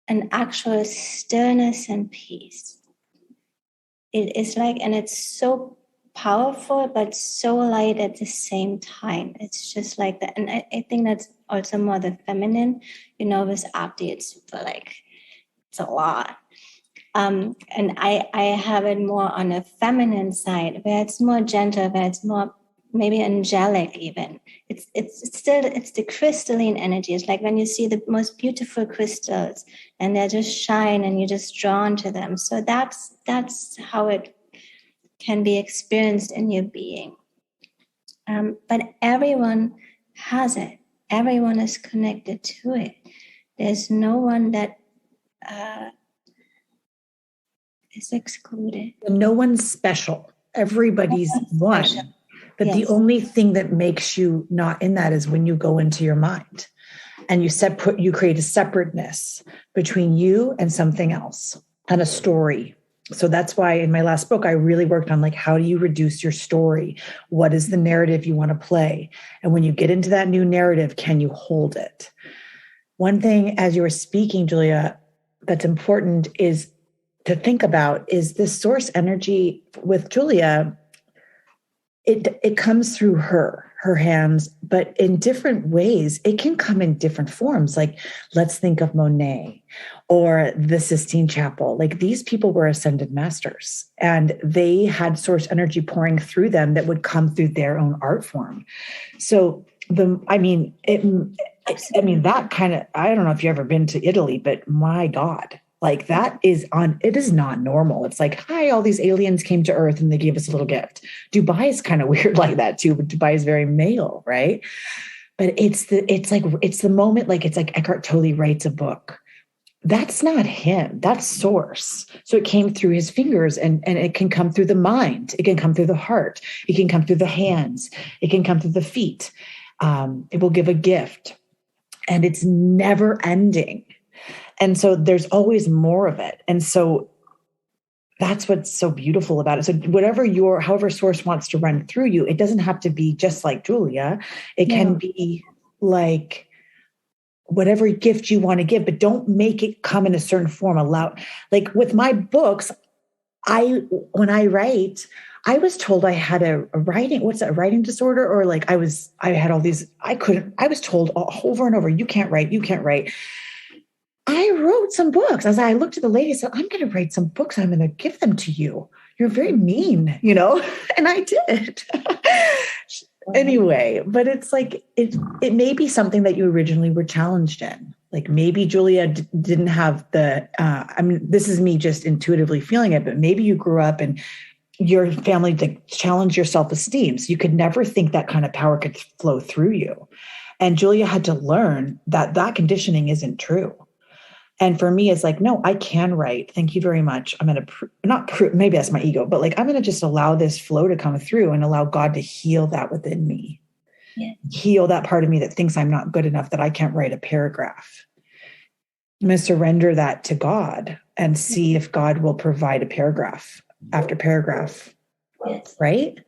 an actual stillness and peace. It is like, and it's so powerful, but so light at the same time. It's just like that. And I think that's also more the feminine, with Abdi, it's super like, it's a lot. And I have it more on a feminine side, where it's more gentle, where it's more maybe angelic even. It's still the crystalline energy. It's like when you see the most beautiful crystals and they just shine and you're just drawn to them. So that's how it can be experienced in your being. But everyone has it. Everyone is connected to it. There's no one that is excluded. No one's special. Everybody's one. But yes. The only thing that makes you not in that is when you go into your mind and you create a separateness between you and something else and a story. So that's why in my last book, I really worked on like, how do you reduce your story? What is the narrative you want to play? And when you get into that new narrative, can you hold it? One thing as you were speaking, Julia, that's important is to think about is this source energy with Julia. It comes through her hands, but in different ways. It can come in different forms. Like, let's think of Monet or the Sistine Chapel. Like, these people were ascended masters, and they had source energy pouring through them that would come through their own art form. So that kind of, I don't know if you've ever been to Italy, but my God. Like it is not normal. It's like, hi, all these aliens came to Earth and they gave us a little gift. Dubai is kind of weird like that too, but Dubai is very male, right? But it's the moment, like it's like Eckhart Tolle writes a book. That's not him, that's source. So it came through his fingers and it can come through the mind. It can come through the heart. It can come through the hands. It can come through the feet. It will give a gift, and it's never ending. And so there's always more of it. And so that's what's so beautiful about it. So however source wants to run through you, it doesn't have to be just like Julia. It can be like whatever gift you want to give, but don't make it come in a certain form. Like with my books, when I write, I was told I had a writing disorder, or like I had all these, I was told over and over, you can't write. I wrote some books. As I looked at the lady, I said, I'm going to write some books. I'm going to give them to you. You're very mean, and I did. Anyway, but it's like, it may be something that you originally were challenged in. Like maybe Julia didn't have this is me just intuitively feeling it, but maybe you grew up and your family challenged your self-esteem. So you could never think that kind of power could flow through you. And Julia had to learn that conditioning isn't true. And for me, it's like, no, I can write. Thank you very much. I'm going to maybe that's my ego, but like, I'm going to just allow this flow to come through and allow God to heal that within me. Yeah. Heal that part of me that thinks I'm not good enough, that I can't write a paragraph. I'm going to surrender that to God and see if God will provide a paragraph after paragraph. Yes. Right?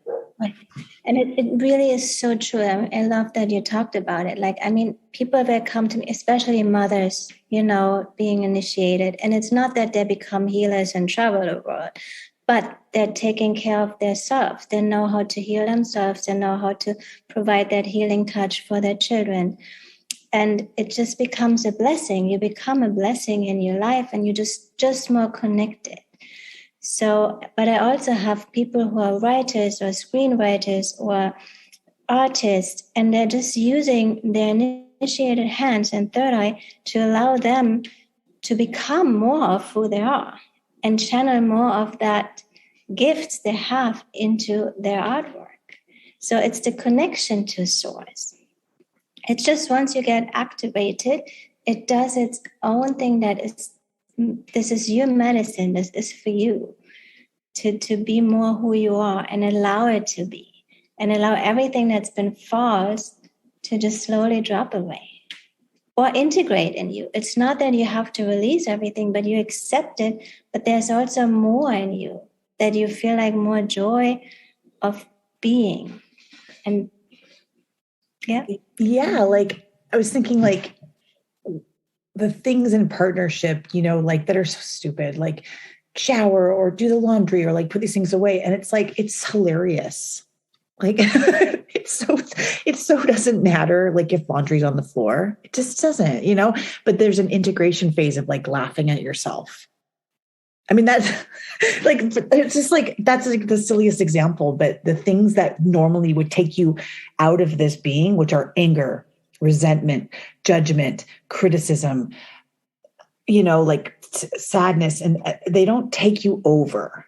And it really is so true. I love that you talked about it. Like, I mean, people that come to me, especially mothers, being initiated, and it's not that they become healers and travel the world, but they're taking care of themselves. They know how to heal themselves. They know how to provide that healing touch for their children. And it just becomes a blessing. You become a blessing in your life, and you're just more connected. So, but I also have people who are writers or screenwriters or artists, and they're just using their initiated hands and third eye to allow them to become more of who they are and channel more of that gifts they have into their artwork. So it's the connection to source. It's just once you get activated, it does its own thing this is your medicine. This is for you to be more who you are and allow it to be, and allow everything that's been false to just slowly drop away or integrate in you. It's not that you have to release everything, but you accept it. But there's also more in you that you feel like more joy of being. And yeah, like I was thinking, like the things in partnership, like that are so stupid, like shower or do the laundry or like put these things away. And it's like, it's hilarious. Like it so doesn't matter. Like if laundry's on the floor, it just doesn't, but there's an integration phase of like laughing at yourself. I mean, that's like, it's just like, that's like the silliest example, but the things that normally would take you out of this being, which are anger, resentment, judgment, criticism, like sadness, and they don't take you over.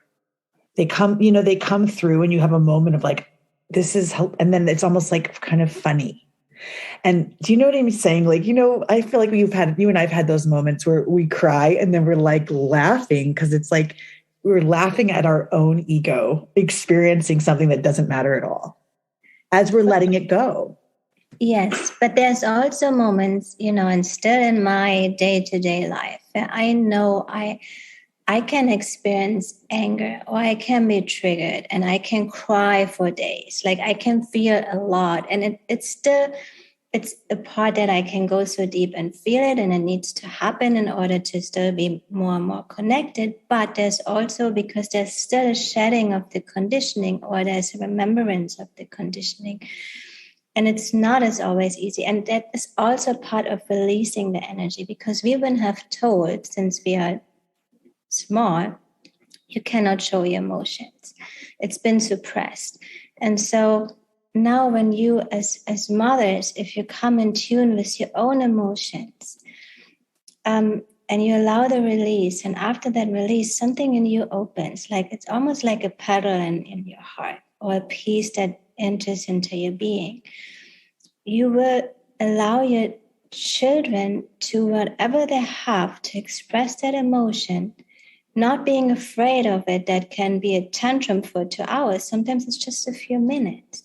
They come through and you have a moment of like, this is help. And then it's almost like kind of funny. And do you know what I'm saying? Like, I feel like you and I've had those moments where we cry and then we're like laughing because it's like we're laughing at our own ego experiencing something that doesn't matter at all as we're letting it go. Yes, but there's also moments, and still in my day-to-day life, where I know I can experience anger, or I can be triggered and I can cry for days. Like I can feel a lot, and it's a part that I can go so deep and feel it, and it needs to happen in order to still be more and more connected. But there's also, because there's still a shedding of the conditioning, or there's a remembrance of the conditioning. And it's not as always easy. And that is also part of releasing the energy, because we've been told since we are small, you cannot show your emotions. It's been suppressed. And so now when you as mothers, if you come in tune with your own emotions, and you allow the release, and after that release, something in you opens, like it's almost like a pedal in your heart, or a piece that enters into your being. You will allow your children to, whatever they have, to express that emotion, not being afraid of it. That can be a tantrum for 2 hours. Sometimes it's just a few minutes.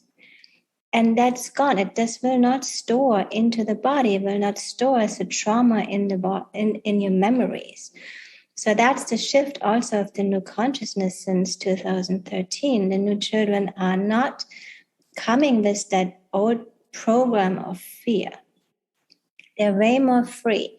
And that's gone. This will not store into the body. It will not store as a trauma in your memories. So that's the shift also of the new consciousness since 2013. The new children are not coming with that old program of fear. They're way more free.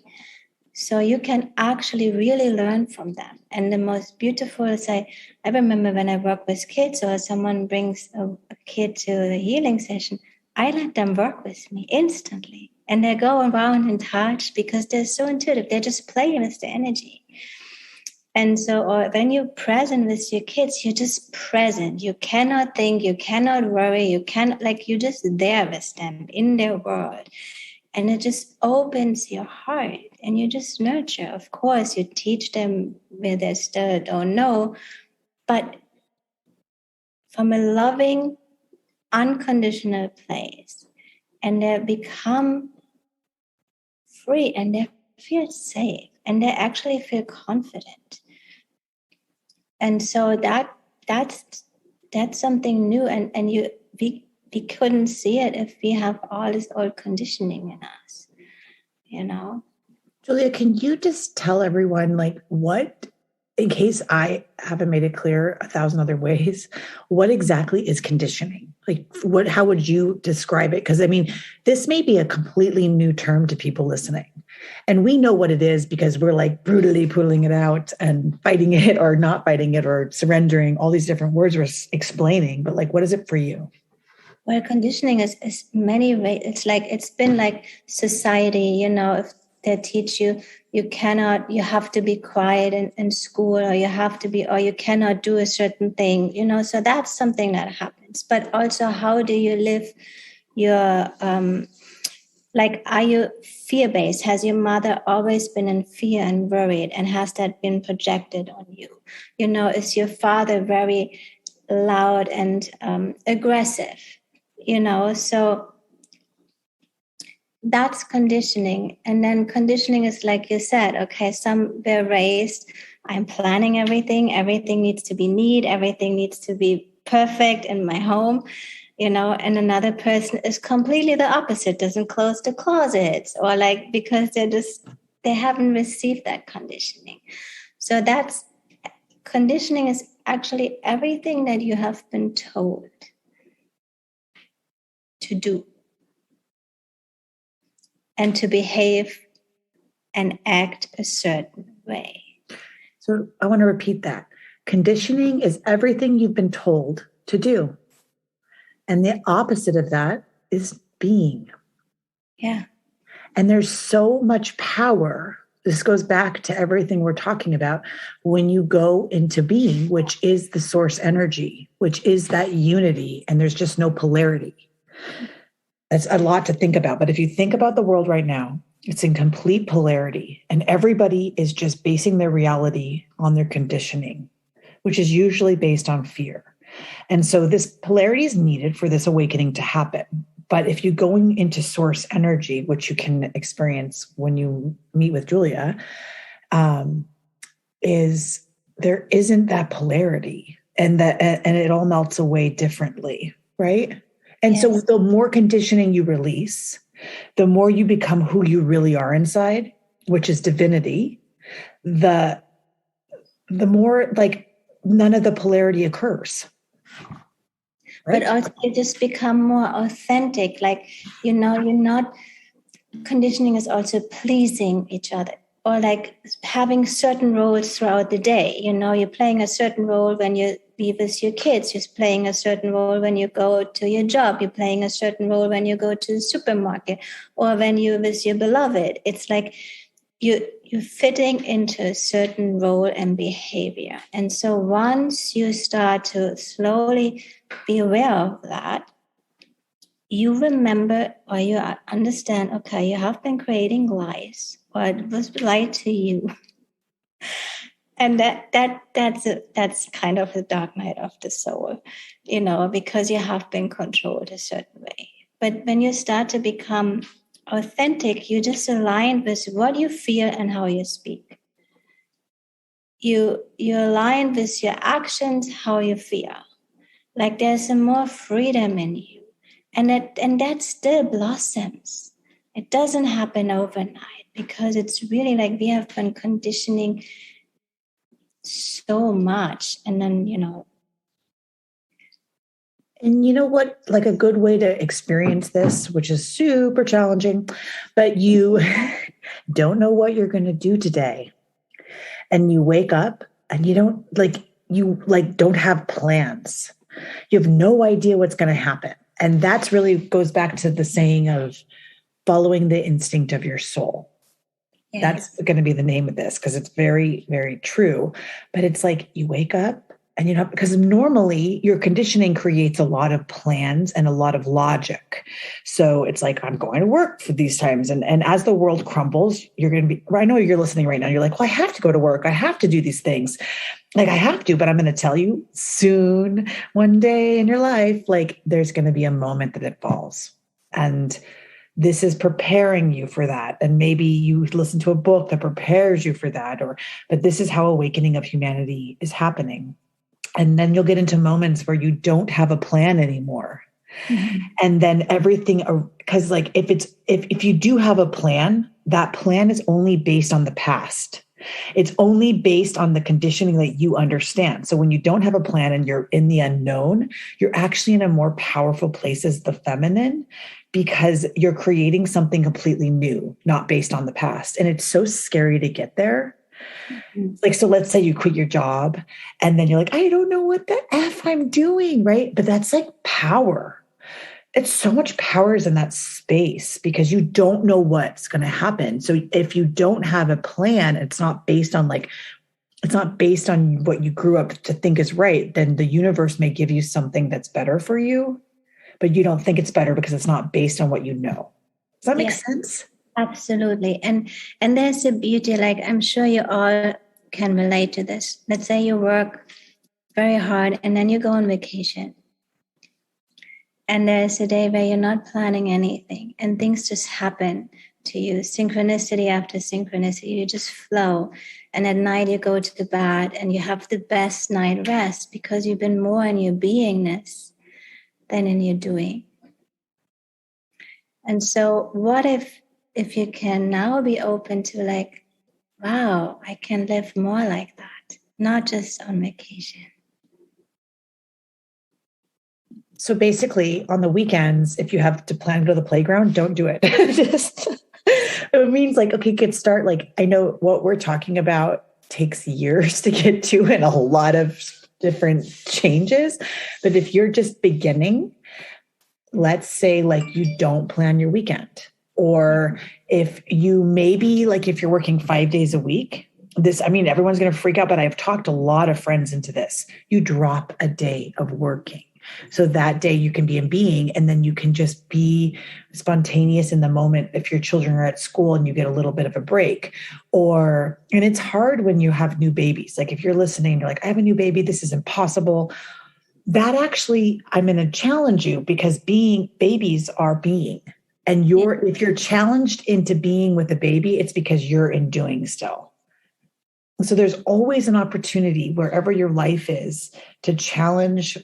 So you can actually really learn from them. And the most beautiful is, I remember when I work with kids, or someone brings a kid to the healing session, I let them work with me instantly. And they go around and touch, because they're so intuitive. They're just playing with the energy. And so, or when you're present with your kids, you're just present. You cannot think, you cannot worry, you're just there with them in their world. And it just opens your heart, and you just nurture. Of course, you teach them where they still don't know, but from a loving, unconditional place. And they become free, and they feel safe, and they actually feel confident. And so that's something new. And we couldn't see it if we have all this old conditioning in us. Julia, can you just tell everyone, like, what, in case I haven't made it clear 1,000 other ways, what exactly is conditioning? Like, how would you describe it? Because I mean, this may be a completely new term to people listening. And we know what it is because we're like brutally pulling it out and fighting it or not fighting it or surrendering, all these different words we're explaining. But like, what is it for you? Well, conditioning is many ways. It's been like society, if they teach you, you have to be quiet in school, or you cannot do a certain thing, so that's something that happens. But also, how do you live your, are you fear-based? Has your mother always been in fear and worried? And has that been projected on you? Is your father very loud and aggressive? So that's conditioning. And then conditioning is like you said, okay, some were raised, I'm planning everything. Everything needs to be neat. Everything needs to be perfect in my home, and another person is completely the opposite, doesn't close the closets, or like, because they haven't received that conditioning. So that's conditioning is actually everything that you have been told to do and to behave and act a certain way. So I want to repeat that. Conditioning is everything you've been told to do. And the opposite of that is being. Yeah. And there's so much power. This goes back to everything we're talking about when you go into being, which is the source energy, which is that unity, and there's just no polarity. That's a lot to think about. But if you think about the world right now, it's in complete polarity, and everybody is just basing their reality on their conditioning, which is usually based on fear. And so this polarity is needed for this awakening to happen. But if you're going into source energy, which you can experience when you meet with Julia, is there isn't that polarity, and it all melts away differently, right? And yes. So the more conditioning you release, the more you become who you really are inside, which is divinity, the more like none of the polarity occurs. Right? But also you just become more authentic. Like, you're not, conditioning is also pleasing each other, or like having certain roles throughout the day. You're playing a certain role when you be with your kids. You're playing a certain role when you go to your job. You're playing a certain role when you go to the supermarket, or when you're with your beloved. It's like you're fitting into a certain role and behavior. And so once you start to slowly be aware of that, you remember, or you understand, okay, you have been creating lies, or it was lied to you. And that's kind of the dark night of the soul, because you have been controlled a certain way. But when you start to become authentic, you just align with what you feel and how you speak. You align with your actions, how you feel. Like there's some more freedom in you. And that still blossoms. It doesn't happen overnight, because it's really like we have been conditioning so much. And then, And you know what, like a good way to experience this, which is super challenging, but you don't know what you're going to do today. And you wake up and you don't have plans. You have no idea what's going to happen. And that's really goes back to the saying of following the instinct of your soul. Yes. That's going to be the name of this, because it's very, very true. But it's like you wake up and because normally your conditioning creates a lot of plans and a lot of logic. So it's like, I'm going to work for these times. And as the world crumbles, you're going to be, I know you're listening right now. You're like, well, I have to go to work. I have to do these things. Like I have to, but I'm going to tell you soon, one day in your life, like there's going to be a moment that it falls. And this is preparing you for that. And maybe you listen to a book that prepares you for that, but this is how awakening of humanity is happening. And then you'll get into moments where you don't have a plan anymore. Mm-hmm. And then everything, because like if you do have a plan, that plan is only based on the past. It's only based on the conditioning that you understand. So when you don't have a plan and you're in the unknown, you're actually in a more powerful place as the feminine, because you're creating something completely new, not based on the past. And it's so scary to get there. Mm-hmm. Like, so let's say you quit your job and then you're like, I don't know what the F I'm doing, right? But that's like power. It's so much power is in that space, because you don't know what's going to happen. So if you don't have a plan, it's not based on what you grew up to think is right, then the universe may give you something that's better for you, but you don't think it's better because it's not based on what you know. Does that make sense? Absolutely. And there's a beauty, like I'm sure you all can relate to this. Let's say you work very hard and then you go on vacation. And there's a day where you're not planning anything and things just happen to you, synchronicity after synchronicity. You just flow. And at night you go to bed and you have the best night rest because you've been more in your beingness than in your doing. And so what if you can now be open to like, wow, I can live more like that, not just on vacation. So basically, on the weekends, if you have to plan to go to the playground, don't do it. Just it means like, okay, kids start. Like, I know what we're talking about takes years to get to and a lot of different changes. But if you're just beginning, let's say like you don't plan your weekend, or if you maybe like if you're working 5 days a week, this, I mean, everyone's going to freak out, but I've talked a lot of friends into this. You drop a day of working. So that day you can be in being, and then you can just be spontaneous in the moment if your children are at school and you get a little bit of a break. And it's hard when you have new babies. Like if you're listening, you're like, I have a new baby, this is impossible. That actually, I'm going to challenge you because babies are being. And if you're challenged into being with a baby, it's because you're in doing still. So there's always an opportunity wherever your life is to challenge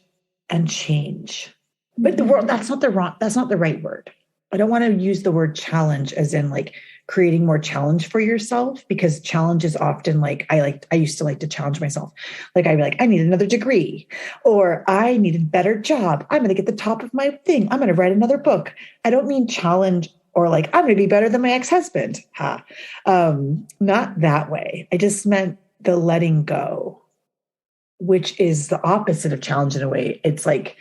and change. But the world, that's not the right word. I don't want to use the word challenge as in like creating more challenge for yourself, because challenge is often like, I used to like to challenge myself. Like I'd be like, I need another degree, or I need a better job. I'm going to get the top of my thing. I'm going to write another book. I don't mean challenge or like, I'm going to be better than my ex-husband. Not that way. I just meant the letting go, which is the opposite of challenge in a way. It's like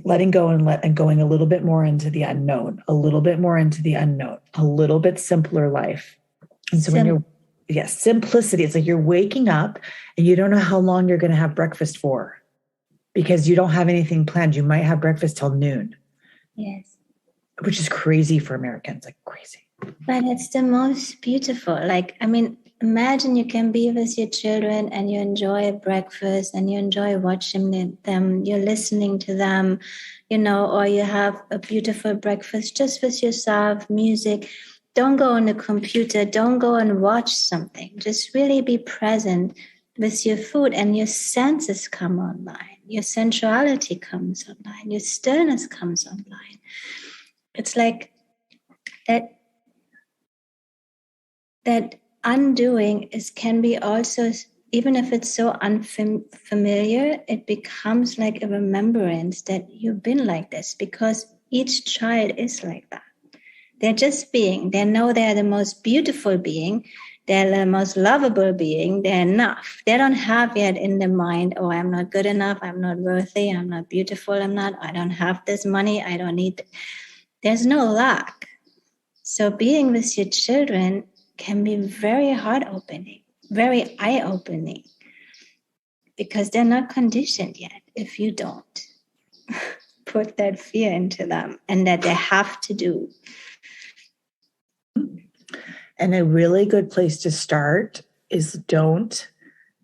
letting go and going a little bit more into the unknown, a little bit more into the unknown, a little bit simpler life. And so simplicity, it's like you're waking up and you don't know how long you're going to have breakfast for because you don't have anything planned. You might have breakfast till noon. Yes. Which is crazy for Americans, like crazy. But it's the most beautiful. Like, I mean, imagine you can be with your children and you enjoy breakfast and you enjoy watching them, you're listening to them, or you have a beautiful breakfast just with yourself, music. Don't go on the computer. Don't go and watch something. Just really be present with your food, and your senses come online. Your sensuality comes online. Your stillness comes online. It's like that undoing can be also, even if it's so unfamiliar, it becomes like a remembrance that you've been like this, because each child is like that. They're just being. They know they're the most beautiful being. They're the most lovable being. They're enough. They don't have yet in their mind, oh, I'm not good enough. I'm not worthy. I'm not beautiful. I don't have this money. I don't need. There's no lack. So being with your children can be very heart-opening, very eye-opening, because they're not conditioned yet if you don't put that fear into them and that they have to do. And a really good place to start is don't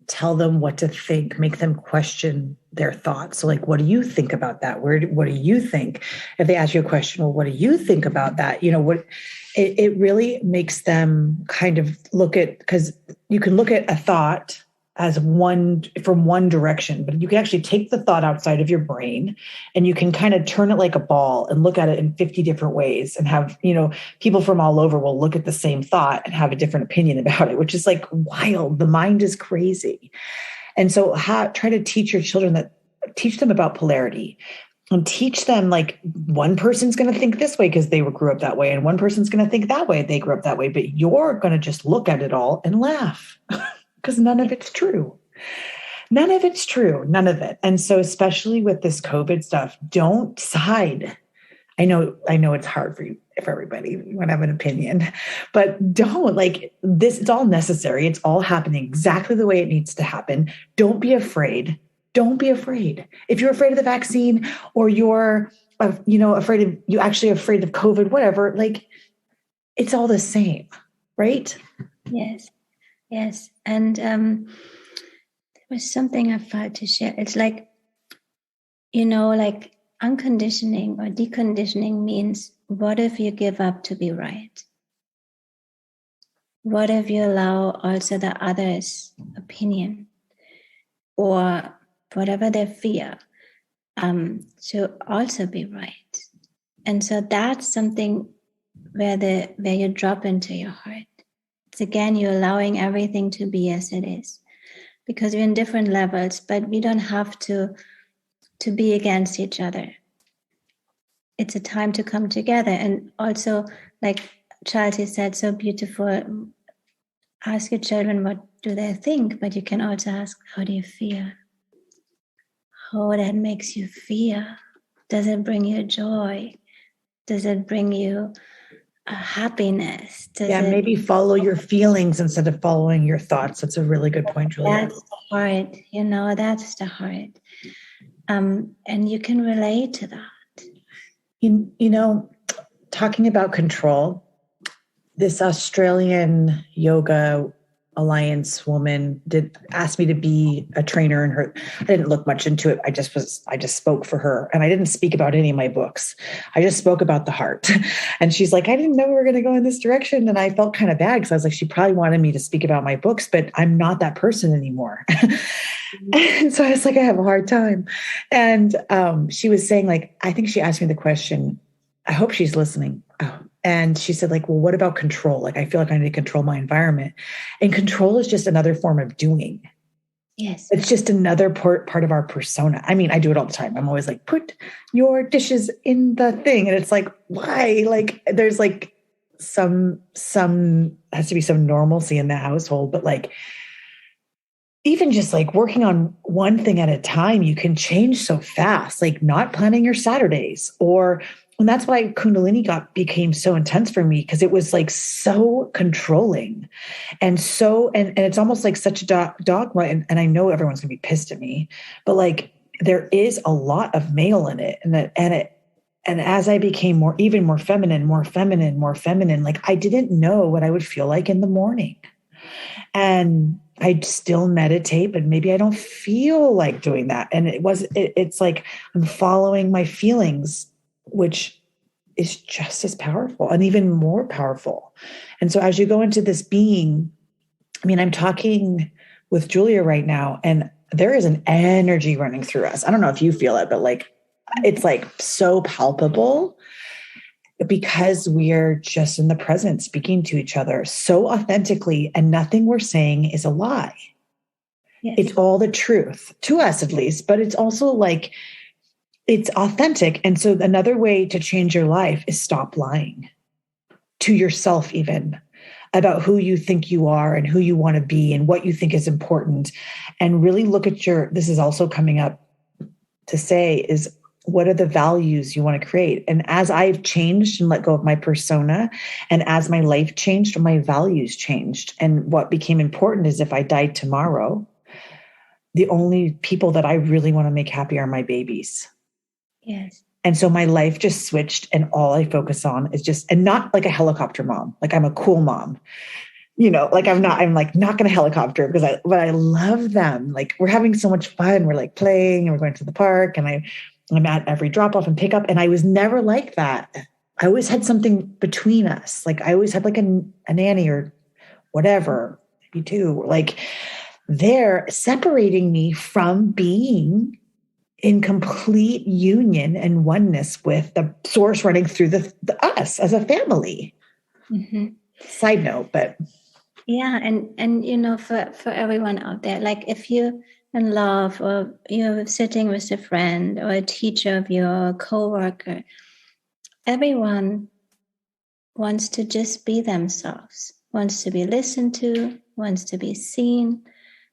tell them what to think, make them question their thoughts. So like, what do you think about that? What do you think? If they ask you a question, well, what do you think about that? It really makes them kind of look at, because you can look at a thought as from one direction, but you can actually take the thought outside of your brain and you can kind of turn it like a ball and look at it in 50 different ways and have, people from all over will look at the same thought and have a different opinion about it, which is like wild. The mind is crazy. And so try to teach your children teach them about polarity and teach them like one person's going to think this way because they grew up that way. And one person's going to think that way. They grew up that way, but you're going to just look at it all and laugh. Because none of it's true. None of it's true. None of it. And so especially with this COVID stuff, don't side. I know it's hard for everybody when I have an opinion, but don't like this. It's all necessary. It's all happening exactly the way it needs to happen. Don't be afraid. Don't be afraid. If you're afraid of the vaccine or you're, afraid of COVID, whatever, like it's all the same, right? Yes. Yes. And there was something I felt to share. It's like, unconditioning or deconditioning means, what if you give up to be right? What if you allow also the other's opinion or whatever they fear to also be right? And so that's something where you drop into your heart. It's again, you're allowing everything to be as it is, because we're in different levels, but we don't have to be against each other. It's a time to come together. And also, like Charity said so beautiful, ask your children what do they think, but you can also ask, how do you feel? How that makes you feel? Does it bring you joy? Does it bring you happiness? Maybe follow your feelings instead of following your thoughts. That's a really good point, Julia. That's the heart, that's the heart. And you can relate to that. Talking about control, this Australian yoga alliance woman asked me to be a trainer in her. I didn't look much into it. I just spoke for her, and I didn't speak about any of my books. I just spoke about the heart. And she's like, I didn't know we were going to go in this direction. And I felt kind of bad because I was like, she probably wanted me to speak about my books, but I'm not that person anymore. And so I was like, I have a hard time. And she was saying, like, I think she asked me the question, I hope she's listening. And she said, like, well, what about control? Like, I feel like I need to control my environment. And control is just another form of doing. Yes. It's just another part of our persona. I mean, I do it all the time. I'm always like, put your dishes in the thing. And it's like, why? Like, there's like some has to be some normalcy in the household. But like, even just like working on one thing at a time, you can change so fast, like not planning your Saturdays and that's why Kundalini became so intense for me, because it was like so controlling and it's almost like such a dogma. And I know everyone's gonna be pissed at me, but like there is a lot of male in it. And as I became even more feminine, like I didn't know what I would feel like in the morning. And I'd still meditate, but maybe I don't feel like doing that. And it's like I'm following my feelings, which is just as powerful and even more powerful. And so as you go into this being, I mean, I'm talking with Julia right now, and there is an energy running through us. I don't know if you feel it, but like, it's like so palpable because we're just in the present speaking to each other so authentically, and nothing we're saying is a lie. Yes. It's all the truth to us, at least, but it's also like, it's authentic. And so another way to change your life is stop lying to yourself, even about who you think you are and who you want to be and what you think is important. And really look at this is also coming up to say is, what are the values you want to create? And as I've changed and let go of my persona, and as my life changed, my values changed. And what became important is, if I died tomorrow, the only people that I really want to make happy are my babies. Yes. And so my life just switched, and all I focus on is and not like a helicopter mom. Like, I'm a cool mom, like I'm like not going to helicopter but I love them. Like, we're having so much fun. We're like playing and we're going to the park, and I'm at every drop off and pick up. And I was never like that. I always had something between us. Like, I always had like a nanny or whatever, maybe two, like they're separating me from being in complete union and oneness with the source running through the us as a family. Mm-hmm. Side note, but yeah, and for everyone out there, like if you're in love, or you're sitting with a friend or a teacher of your coworker, everyone wants to just be themselves, wants to be listened to, wants to be seen,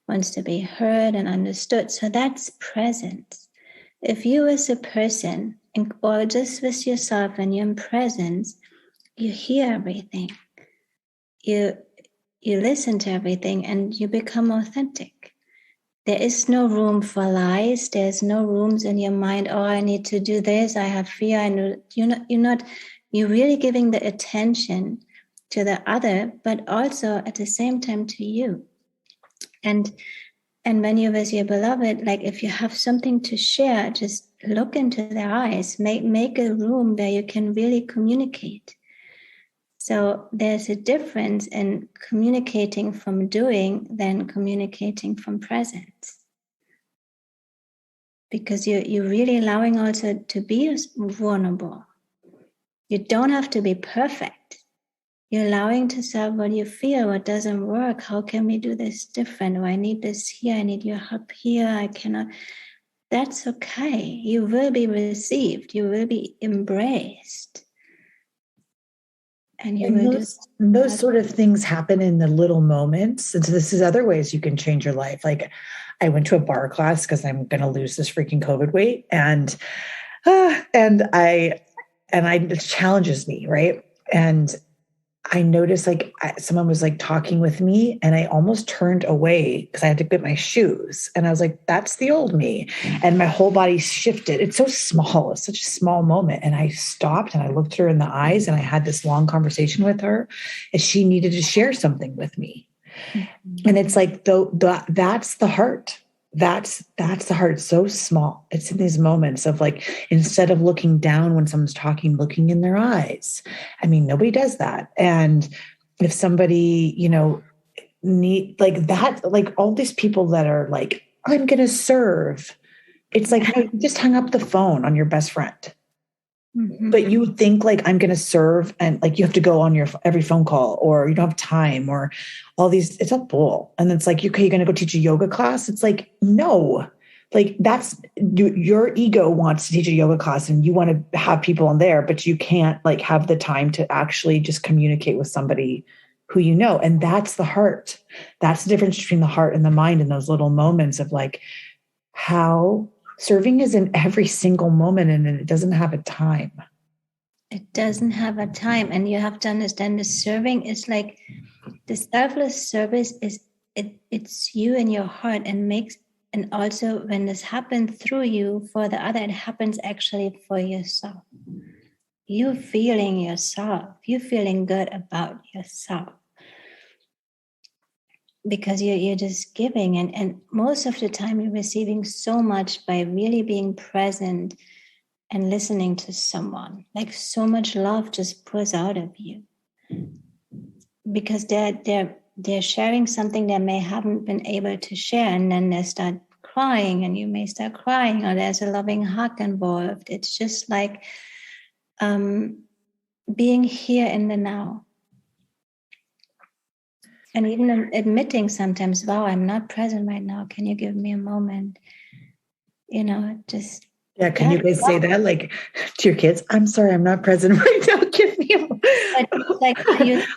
wants to be heard and understood. So that's presence. If you as a person, or just with yourself and you're in presence, you hear everything. You listen to everything, and you become authentic. There is no room for lies. There's no rooms in your mind. Oh, I need to do this. I have fear. I know you're really giving the attention to the other, but also at the same time to you. And when you're with your beloved, like if you have something to share, just look into their eyes, make a room where you can really communicate. So there's a difference in communicating from doing than communicating from presence. Because you're really allowing also to be vulnerable. You don't have to be perfect. You're allowing to serve what you feel, what doesn't work. How can we do this different? Or I need this here, I need your help here, I cannot. That's okay. You will be received. You will be embraced. And you will those sort of things happen in the little moments. And so this is other ways you can change your life. Like I went to a bar class because I'm going to lose this freaking COVID weight. And it challenges me. Right. And I noticed like someone was like talking with me and I almost turned away because I had to get my shoes. And I was like, that's the old me. And my whole body shifted. It's so small. It's such a small moment. And I stopped and I looked her in the eyes and I had this long conversation with her and she needed to share something with me. And it's like, that's the heart. That's the heart. It's so small. It's in these moments of like, instead of looking down when someone's talking, looking in their eyes. I mean, nobody does that. And if somebody, need like that, like all these people that are like, I'm going to serve. It's like, no, you just hung up the phone on your best friend. Mm-hmm. But you think like I'm going to serve and like you have to go on your every phone call or you don't have time or all these, it's a bull. And it's like, okay, you're going to go teach a yoga class. It's like, no, like that's your ego wants to teach a yoga class and you want to have people in there, but you can't like have the time to actually just communicate with somebody who you know. And that's the heart. That's the difference between the heart and the mind in those little moments of like how serving is in every single moment and it doesn't have a time. It doesn't have a time. And you have to understand the serving is like the selfless service is it's you and your heart and also when this happens through you for the other, it happens actually for yourself. You feeling yourself, you feeling good about yourself. Because you're just giving and most of the time you're receiving so much by really being present and listening to someone. Like so much love just pours out of you because they're sharing something they may haven't been able to share, and then they start crying and you may start crying or there's a loving hug involved. It's just like being here in the now. And even admitting sometimes, wow, I'm not present right now. Can you give me a moment? Just. Yeah, can you guys say that like to your kids? I'm sorry, I'm not present right now. Give me a moment.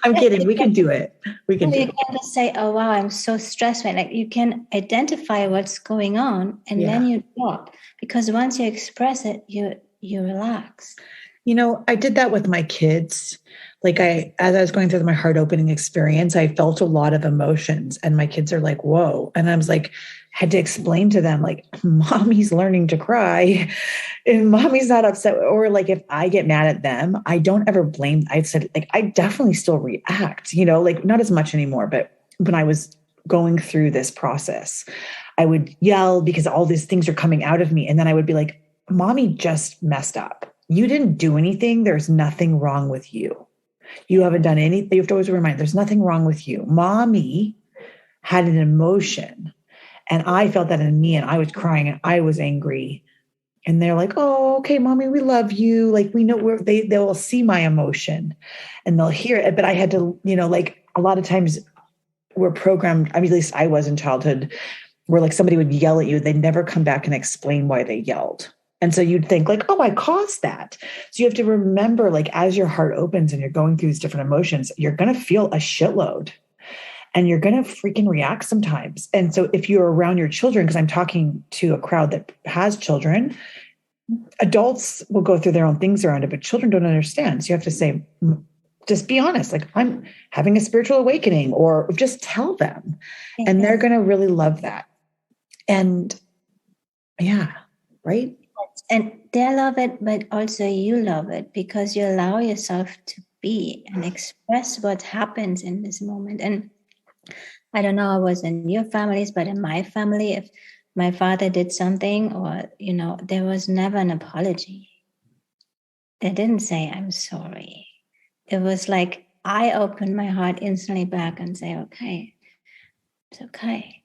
I'm kidding. We can do it. You can just say, oh, wow, I'm so stressed. Right? Like you can identify what's going on and then you drop. Because once you express it, you relax. I did that with my kids. Like as I was going through my heart opening experience, I felt a lot of emotions and my kids are like, whoa. And I was like, had to explain to them like, mommy's learning to cry and mommy's not upset. Or like, if I get mad at them, I don't ever blame. I said like, I definitely still react, like not as much anymore. But when I was going through this process, I would yell because all these things are coming out of me. And then I would be like, mommy just messed up. You didn't do anything. There's nothing wrong with you. You haven't done anything. You have to always remind, there's nothing wrong with you. Mommy had an emotion and I felt that in me and I was crying and I was angry. And they're like, oh, okay, mommy, we love you. Like, we know they will see my emotion and they'll hear it. But I had to, like a lot of times we're programmed. I mean, at least I was in childhood where like somebody would yell at you. They'd never come back and explain why they yelled. And so you'd think like, oh, I caused that. So you have to remember, like, as your heart opens and you're going through these different emotions, you're going to feel a shitload and you're going to freaking react sometimes. And so if you're around your children, because I'm talking to a crowd that has children, adults will go through their own things around it, but children don't understand. So you have to say, just be honest, like I'm having a spiritual awakening, or just tell them. And they're going to really love that. And yeah, right. And they love it, but also you love it because you allow yourself to be and express what happens in this moment. And I don't know, I was in your families, but in my family, if my father did something, or, there was never an apology. They didn't say, I'm sorry. It was like I opened my heart instantly back and say, okay, it's okay,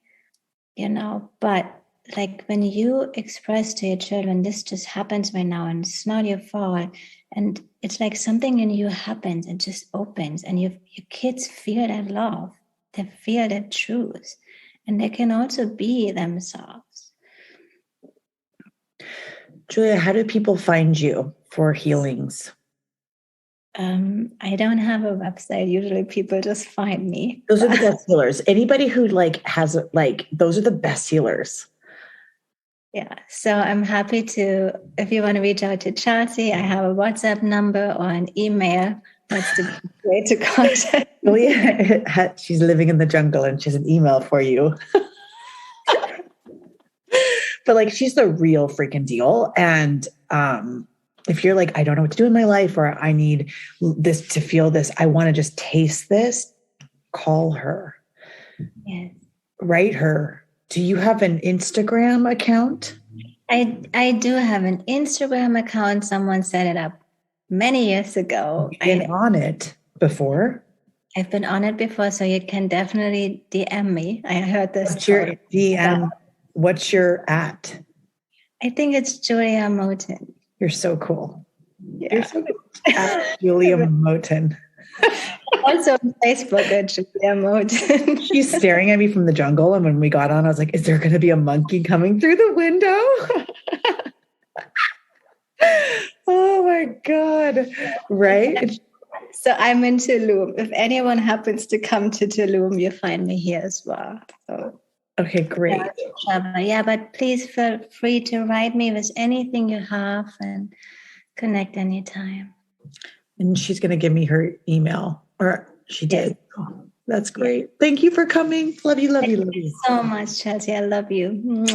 but like when you express to your children, this just happens right now and it's not your fault. And it's like something in you happens and just opens, and your kids feel that love, they feel that truth, and they can also be themselves. Julia, how do people find you for healings? I don't have a website. Usually people just find me. Those are the best healers. Anybody who has those are the best healers. Yeah. So I'm happy to, if you want to reach out to Chelsea, I have a WhatsApp number or an email. That's the best way to contact me. Julia, she's living in the jungle and she has an email for you. But she's the real freaking deal. And if you're like, I don't know what to do in my life, or I need this to feel this, I want to just taste this, call her. Yes. Write her. Do you have an Instagram account? I do have an Instagram account. Someone set it up many years ago. You've been on it before? I've been on it before, so you can definitely DM me. I heard this. What's your DM? What's your at? I think it's Julia Moten. You're so cool. Yeah. You're so cool. At Julia Moten. Also on Facebook at Julia Moten. She's staring at me from the jungle. And when we got on, I was like, is there going to be a monkey coming through the window? Oh my God. Right? So I'm in Tulum. If anyone happens to come to Tulum, you'll find me here as well. So, okay, great. Yeah, but please feel free to write me with anything you have and connect anytime. And she's going to give me her email, or she did. Oh, that's great. Thank you for coming. Love you, love you, love you. So much, Chelsea. I love you.